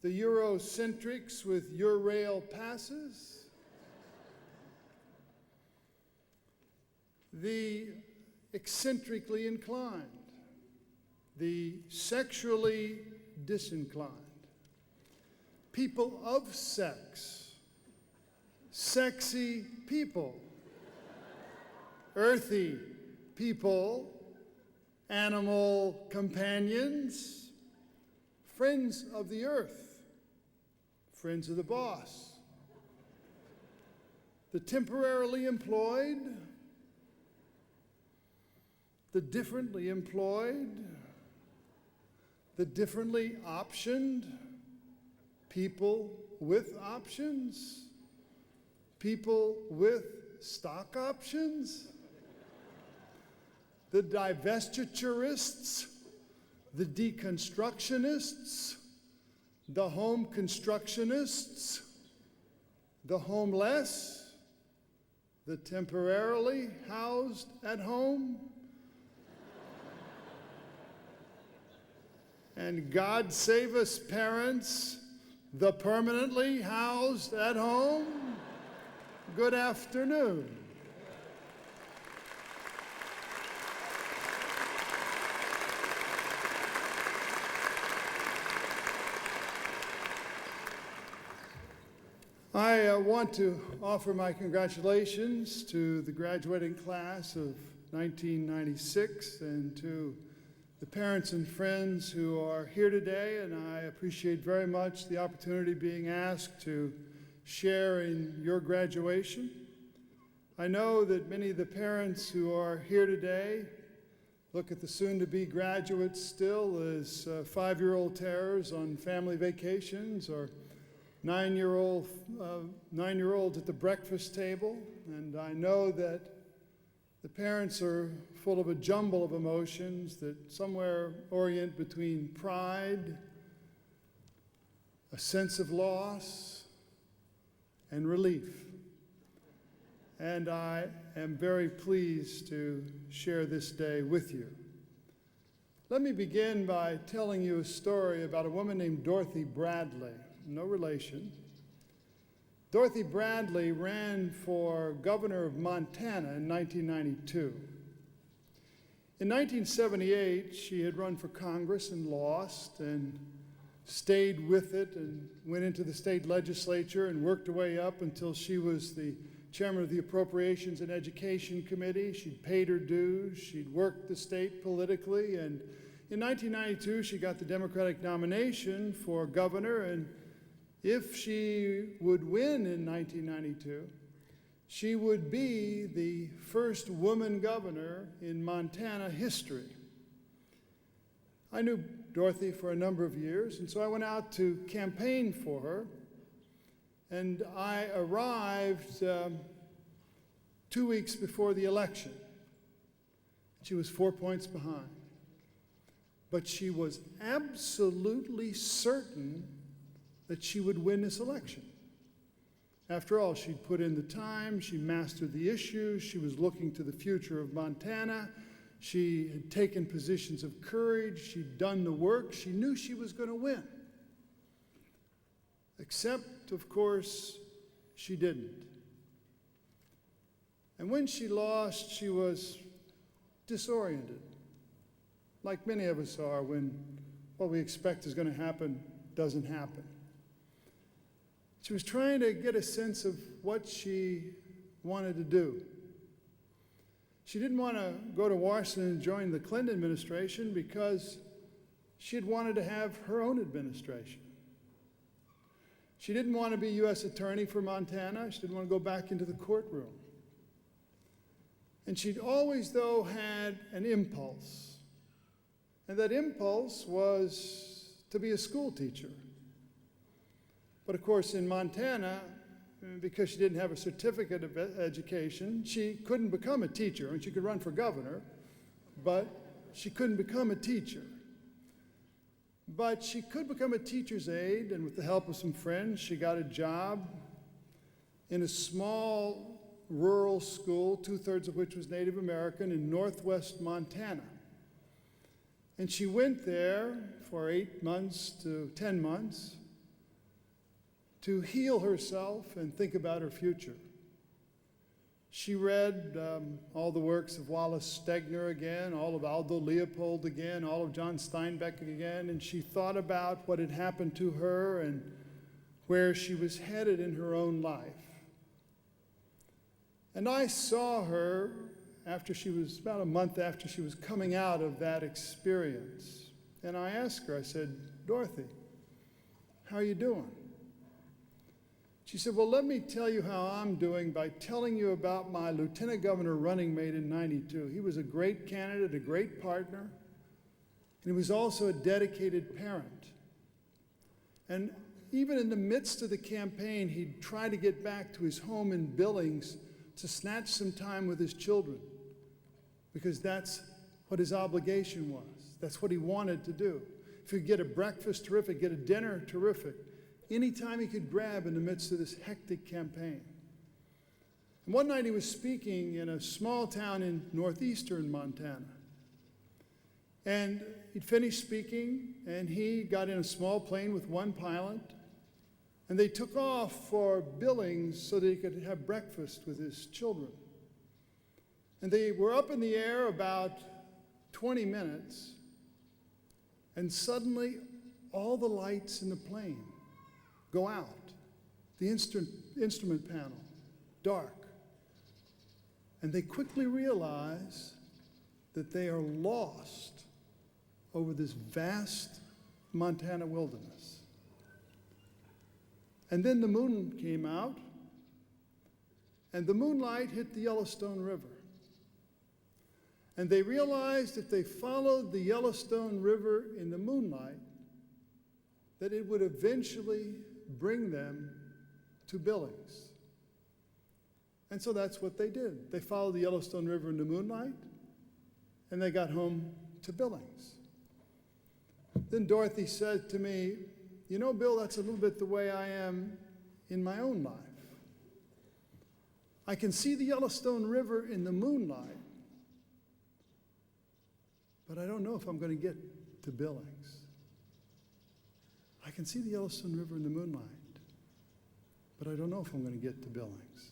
The Eurocentrics with Eurail passes. The eccentrically inclined. The sexually disinclined. People of sex. Sexy people. Earthy people. Animal companions. Friends of the earth. Friends of the boss. The temporarily employed. The differently employed. The differently optioned. People with options. People with stock options, the divestiturists, the deconstructionists, the home constructionists, the homeless, the temporarily housed at home, and God save us parents, the permanently housed at home. Good afternoon. I want to offer my congratulations to the graduating class of 1996 and to the parents and friends who are here today, and I appreciate very much the opportunity being asked to share in your graduation. I know that many of the parents who are here today look at the soon-to-be graduates still as 5-year-old terrors on family vacations or 9-year-olds at the breakfast table, and I know that the parents are full of a jumble of emotions that somewhere orient between pride, a sense of loss, and relief. And I am very pleased to share this day with you. Let me begin by telling you a story about a woman named Dorothy Bradley, no relation. Dorothy Bradley ran for governor of Montana in 1992. In 1978, she had run for Congress and lost, and stayed with it and went into the state legislature and worked her way up until she was the chairman of the Appropriations and Education Committee. She'd paid her dues, she'd worked the state politically, and in 1992, she got the Democratic nomination for governor, and if she would win in 1992, she would be the first woman governor in Montana history. I knew Dorothy for a number of years, and so I went out to campaign for her, and I arrived 2 weeks before the election. She was 4 points behind. But she was absolutely certain that she would win this election. After all, she'd put in the time, she mastered the issues, she was looking to the future of Montana, she had taken positions of courage, she'd done the work, she knew she was going to win. Except, of course, she didn't. And when she lost, she was disoriented, like many of us are when what we expect is going to happen doesn't happen. She was trying to get a sense of what she wanted to do. She didn't want to go to Washington and join the Clinton administration because she had wanted to have her own administration. She didn't want to be U.S. Attorney for Montana. She didn't want to go back into the courtroom. And she'd always, though, had an impulse. And that impulse was to be a school teacher. But of course, in Montana, because she didn't have a certificate of education, she couldn't become a teacher. I mean, she could run for governor, but she couldn't become a teacher. But she could become a teacher's aide, and with the help of some friends, she got a job in a small rural school, 2/3 of which was Native American, in northwest Montana. And she went there for 8 months to 10 months to heal herself and think about her future. She read all the works of Wallace Stegner again, all of Aldo Leopold again, all of John Steinbeck again, and she thought about what had happened to her and where she was headed in her own life. And I saw her about a month after she was coming out of that experience. And I asked her, I said, "Dorothy, how are you doing?" She said, "Well, let me tell you how I'm doing by telling you about my lieutenant governor running mate in '92. He was a great candidate, a great partner, and he was also a dedicated parent. And even in the midst of the campaign, he'd try to get back to his home in Billings to snatch some time with his children, because that's what his obligation was. That's what he wanted to do. If he could get a breakfast, terrific, get a dinner, terrific. Any time he could grab in the midst of this hectic campaign. And one night he was speaking in a small town in northeastern Montana. And he'd finished speaking, and he got in a small plane with one pilot, and they took off for Billings so that he could have breakfast with his children. And they were up in the air about 20 minutes, and suddenly all the lights in the plane go out. The instrument panel, dark. And they quickly realize that they are lost over this vast Montana wilderness. And then the moon came out, and the moonlight hit the Yellowstone River. And they realized if they followed the Yellowstone River in the moonlight, that it would eventually bring them to Billings. And so that's what they did. They followed the Yellowstone River in the moonlight, and they got home to Billings. Then Dorothy said to me, "You know, Bill, that's a little bit the way I am in my own life. I can see the Yellowstone River in the moonlight, but I don't know if I'm going to get to Billings. I can see the Yellowstone River in the moonlight, but I don't know if I'm going to get to Billings."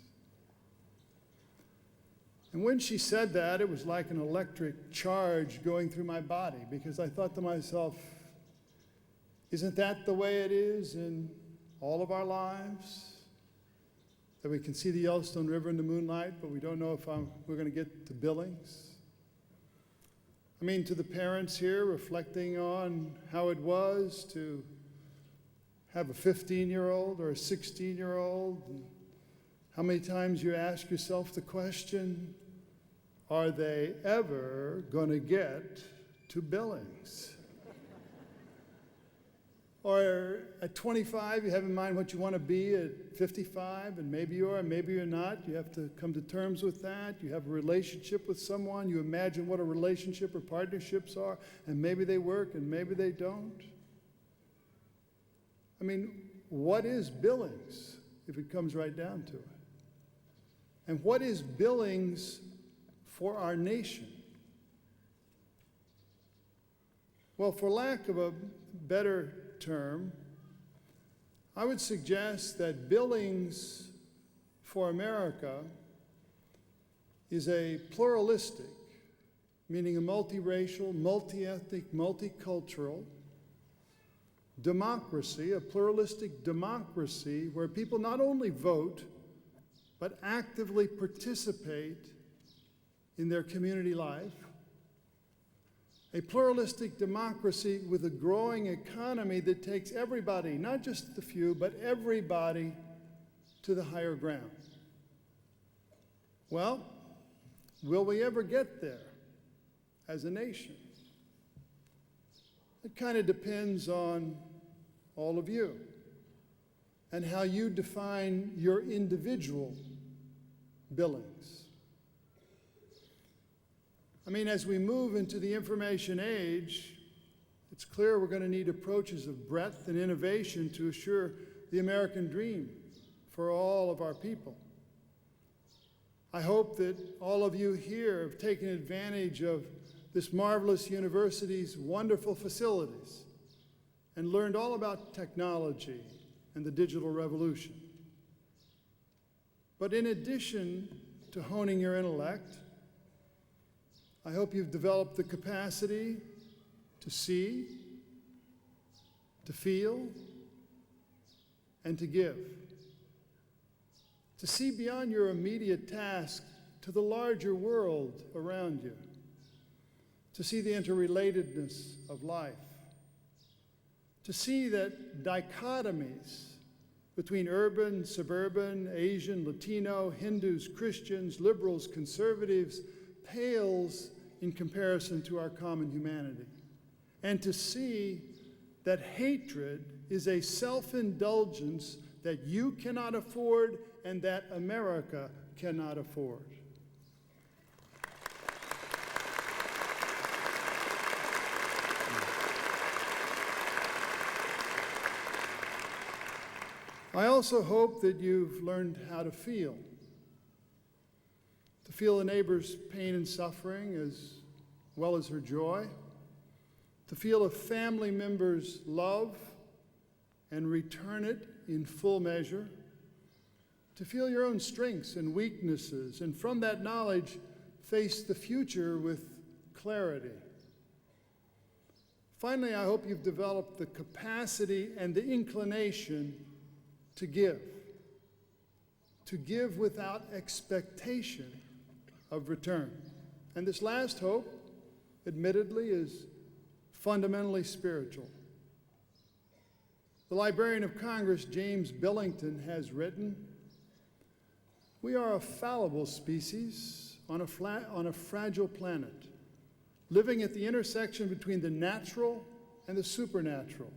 And when she said that, it was like an electric charge going through my body, because I thought to myself, isn't that the way it is in all of our lives? That we can see the Yellowstone River in the moonlight, but we don't know if we're going to get to Billings? I mean, to the parents here reflecting on how it was to have a 15-year-old or a 16-year-old, and how many times you ask yourself the question, are they ever going to get to Billings? Or at 25, you have in mind what you want to be at 55, and maybe you are, maybe you're not. You have to come to terms with that. You have a relationship with someone. You imagine what a relationship or partnerships are, and maybe they work and maybe they don't. I mean, what is Billings if it comes right down to it? And what is Billings for our nation? Well, for lack of a better term, I would suggest that Billings for America is a pluralistic, meaning a multiracial, multi-ethnic, multicultural democracy, a pluralistic democracy where people not only vote, but actively participate in their community life. A pluralistic democracy with a growing economy that takes everybody, not just the few, but everybody to the higher ground. Well, will we ever get there as a nation? It kind of depends on all of you and how you define your individual Billings. I mean, as we move into the information age, it's clear we're going to need approaches of breadth and innovation to assure the American dream for all of our people. I hope that all of you here have taken advantage of this marvelous university's wonderful facilities and learned all about technology and the digital revolution. But in addition to honing your intellect, I hope you've developed the capacity to see, to feel, and to give. To see beyond your immediate task to the larger world around you. To see the interrelatedness of life. To see that dichotomies between urban, suburban, Asian, Latino, Hindus, Christians, liberals, conservatives, pales in comparison to our common humanity. And to see that hatred is a self-indulgence that you cannot afford and that America cannot afford. I also hope that you've learned how to feel a neighbor's pain and suffering as well as her joy, to feel a family member's love and return it in full measure, to feel your own strengths and weaknesses, and from that knowledge, face the future with clarity. Finally, I hope you've developed the capacity and the inclination to give without expectation of return. And this last hope, admittedly, is fundamentally spiritual. The Librarian of Congress, James Billington, has written, "We are a fallible species on a fragile planet, living at the intersection between the natural and the supernatural,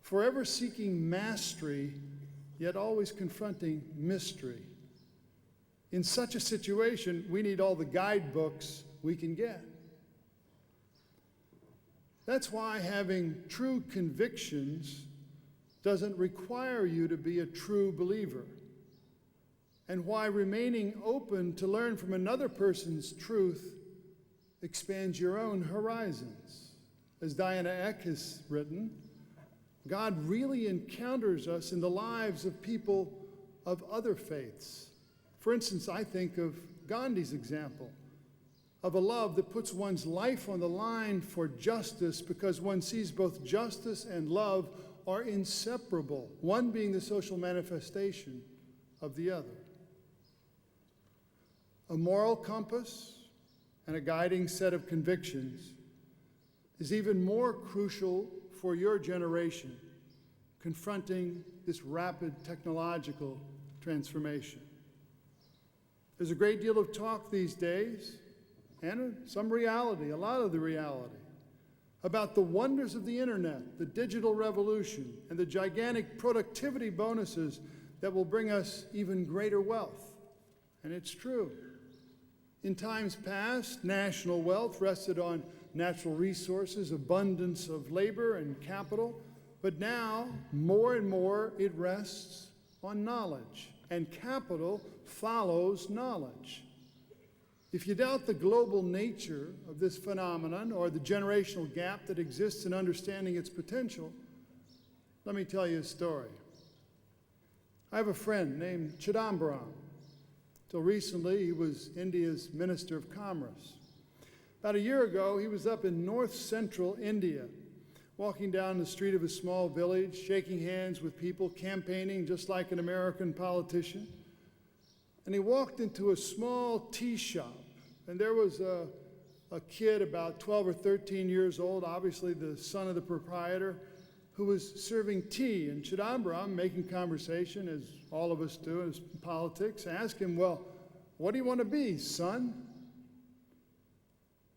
forever seeking mastery, yet always confronting mystery. In such a situation, we need all the guidebooks we can get." That's why having true convictions doesn't require you to be a true believer, and why remaining open to learn from another person's truth expands your own horizons. As Diana Eck has written, God really encounters us in the lives of people of other faiths. For instance, I think of Gandhi's example of a love that puts one's life on the line for justice because one sees both justice and love are inseparable, one being the social manifestation of the other. A moral compass and a guiding set of convictions is even more crucial for your generation confronting this rapid technological transformation. There's a great deal of talk these days, and some reality, a lot of the reality, about the wonders of the internet, the digital revolution, and the gigantic productivity bonuses that will bring us even greater wealth. And it's true. In times past, national wealth rested on natural resources, abundance of labor and capital, but now, more and more, it rests on knowledge, and capital follows knowledge. If you doubt the global nature of this phenomenon or the generational gap that exists in understanding its potential, let me tell you a story. I have a friend named Chidambaram. Till recently, he was India's Minister of Commerce. About a year ago, he was up in north central India, walking down the street of a small village, shaking hands with people, campaigning just like an American politician. And he walked into a small tea shop, and there was a kid about 12 or 13 years old, obviously the son of the proprietor, who was serving tea. And Chidambaram, making conversation, as all of us do in politics, asked him, "Well, what do you want to be, son?"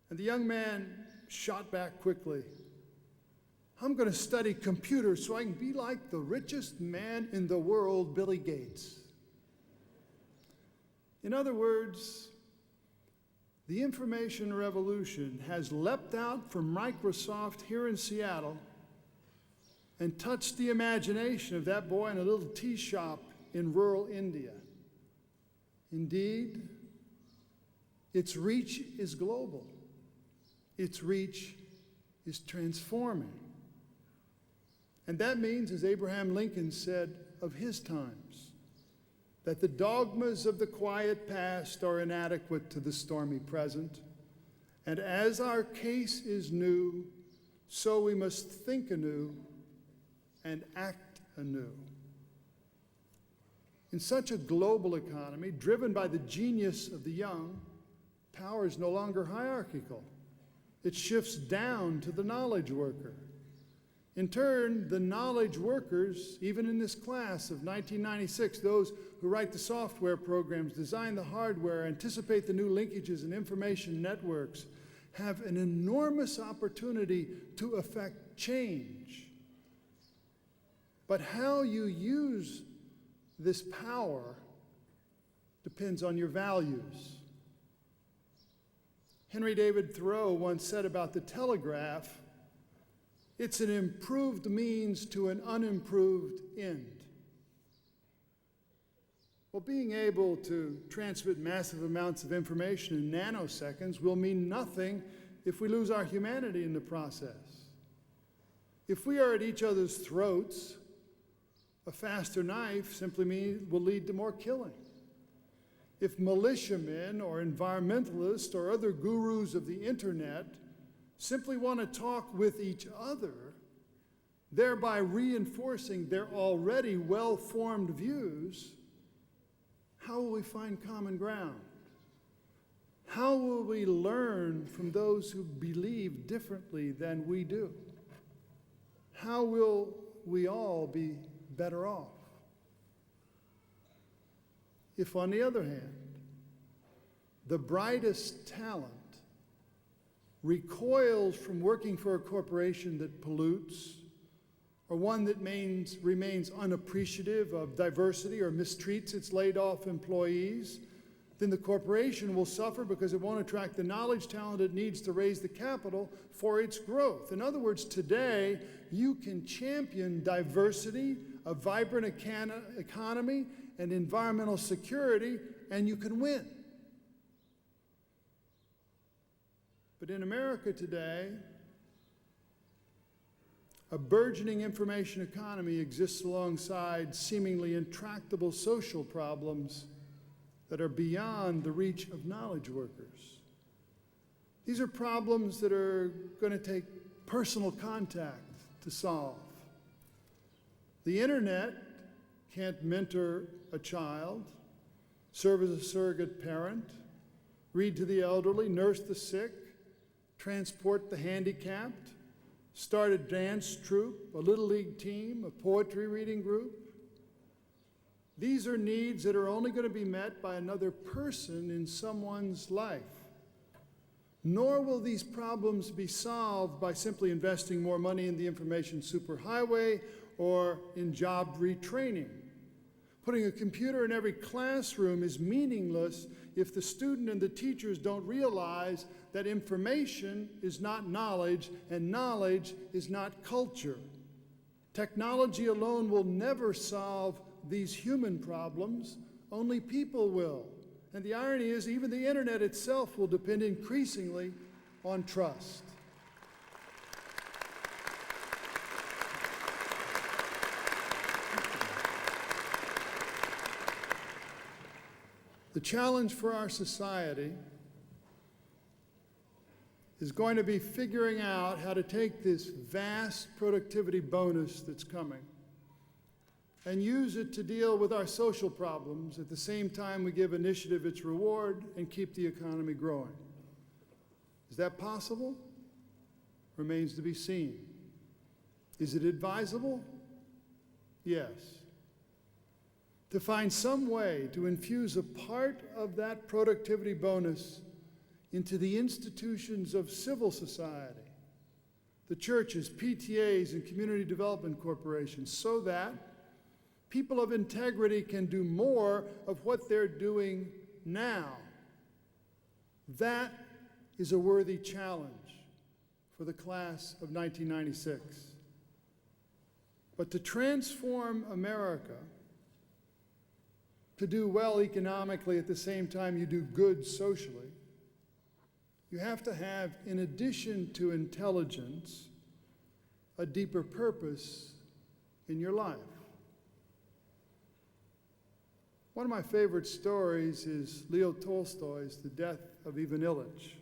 And the young man shot back quickly, "I'm going to study computers so I can be like the richest man in the world, Billy Gates." In other words, the information revolution has leapt out from Microsoft here in Seattle and touched the imagination of that boy in a little tea shop in rural India. Indeed, its reach is global. Its reach is transforming. And that means, as Abraham Lincoln said of his times, that the dogmas of the quiet past are inadequate to the stormy present. And as our case is new, so we must think anew and act anew. In such a global economy, driven by the genius of the young, power is no longer hierarchical. It shifts down to the knowledge worker. In turn, the knowledge workers, even in this class of 1996, those who write the software programs, design the hardware, anticipate the new linkages and information networks, have an enormous opportunity to affect change. But how you use this power depends on your values. Henry David Thoreau once said about the telegraph, "It's an improved means to an unimproved end." Well, being able to transmit massive amounts of information in nanoseconds will mean nothing if we lose our humanity in the process. If we are at each other's throats, a faster knife simply will lead to more killing. If militiamen or environmentalists or other gurus of the internet simply want to talk with each other, thereby reinforcing their already well-formed views, how will we find common ground? How will we learn from those who believe differently than we do? How will we all be better off? If, on the other hand, the brightest talent recoils from working for a corporation that pollutes, or one that remains unappreciative of diversity or mistreats its laid-off employees, then the corporation will suffer because it won't attract the knowledge, talent it needs to raise the capital for its growth. In other words, today, you can champion diversity, a vibrant economy, and environmental security, and you can win. But in America today, a burgeoning information economy exists alongside seemingly intractable social problems that are beyond the reach of knowledge workers. These are problems that are going to take personal contact to solve. The internet can't mentor a child, serve as a surrogate parent, read to the elderly, nurse the sick, transport the handicapped, start a dance troupe, a little league team, a poetry reading group. These are needs that are only going to be met by another person in someone's life. Nor will these problems be solved by simply investing more money in the information superhighway or in job retraining. Putting a computer in every classroom is meaningless if the student and the teachers don't realize that information is not knowledge and knowledge is not culture. Technology alone will never solve these human problems, only people will. And the irony is, even the internet itself will depend increasingly on trust. The challenge for our society is going to be figuring out how to take this vast productivity bonus that's coming and use it to deal with our social problems at the same time we give initiative its reward and keep the economy growing. Is that possible? Remains to be seen. Is it advisable? Yes. To find some way to infuse a part of that productivity bonus into the institutions of civil society, the churches, PTAs, and community development corporations, so that people of integrity can do more of what they're doing now. That is a worthy challenge for the class of 1996. But to transform America, to do well economically at the same time you do good socially, you have to have, in addition to intelligence, a deeper purpose in your life. One of my favorite stories is Leo Tolstoy's The Death of Ivan Ilyich.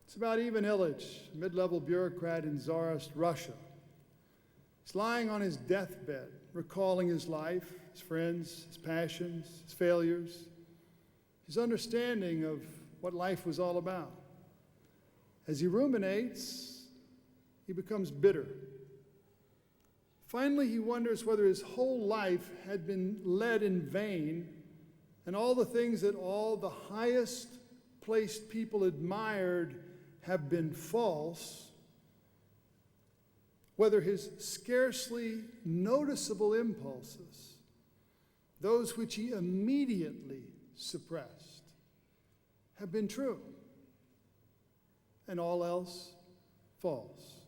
It's about Ivan Ilyich, a mid-level bureaucrat in Tsarist Russia. He's lying on his deathbed, recalling his life, his friends, his passions, his failures, his understanding of what life was all about. As he ruminates, he becomes bitter. Finally, he wonders whether his whole life had been led in vain, and all the things that all the highest placed people admired have been false, whether his scarcely noticeable impulses, those which he immediately suppressed, have been true, and all else false.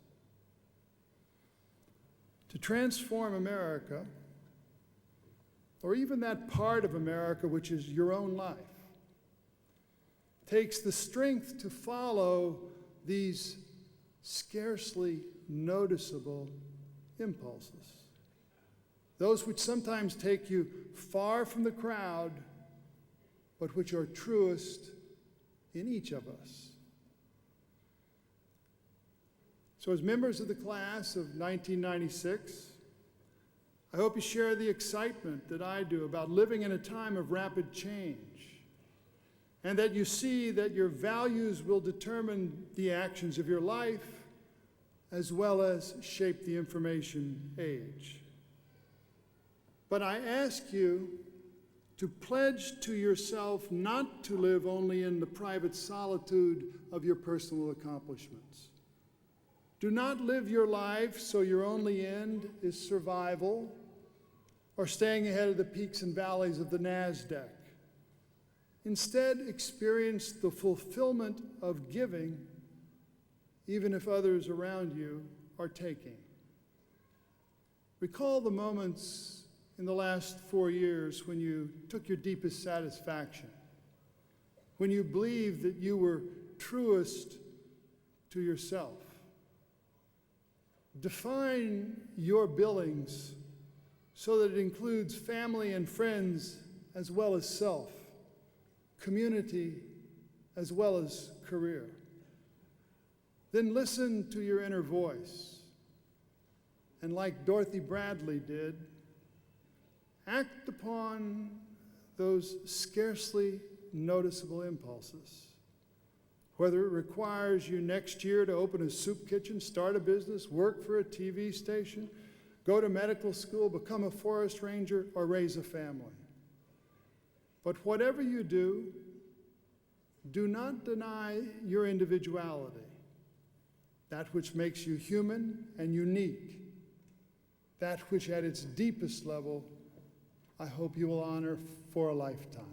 To transform America, or even that part of America which is your own life, takes the strength to follow these scarcely noticeable impulses, those which sometimes take you far from the crowd, but which are truest in each of us. So as members of the class of 1996, I hope you share the excitement that I do about living in a time of rapid change, and that you see that your values will determine the actions of your life as well as shape the information age. But I ask you to pledge to yourself not to live only in the private solitude of your personal accomplishments. Do not live your life so your only end is survival or staying ahead of the peaks and valleys of the NASDAQ. Instead, experience the fulfillment of giving, even if others around you are taking. Recall the moments in the last 4 years when you took your deepest satisfaction, when you believed that you were truest to yourself. Define your billings so that it includes family and friends as well as self, community as well as career. Then listen to your inner voice, and like Dorothy Bradley did, act upon those scarcely noticeable impulses. Whether it requires you next year to open a soup kitchen, start a business, work for a TV station, go to medical school, become a forest ranger, or raise a family. But whatever you do, do not deny your individuality, that which makes you human and unique, that which at its deepest level I hope you will honor for a lifetime.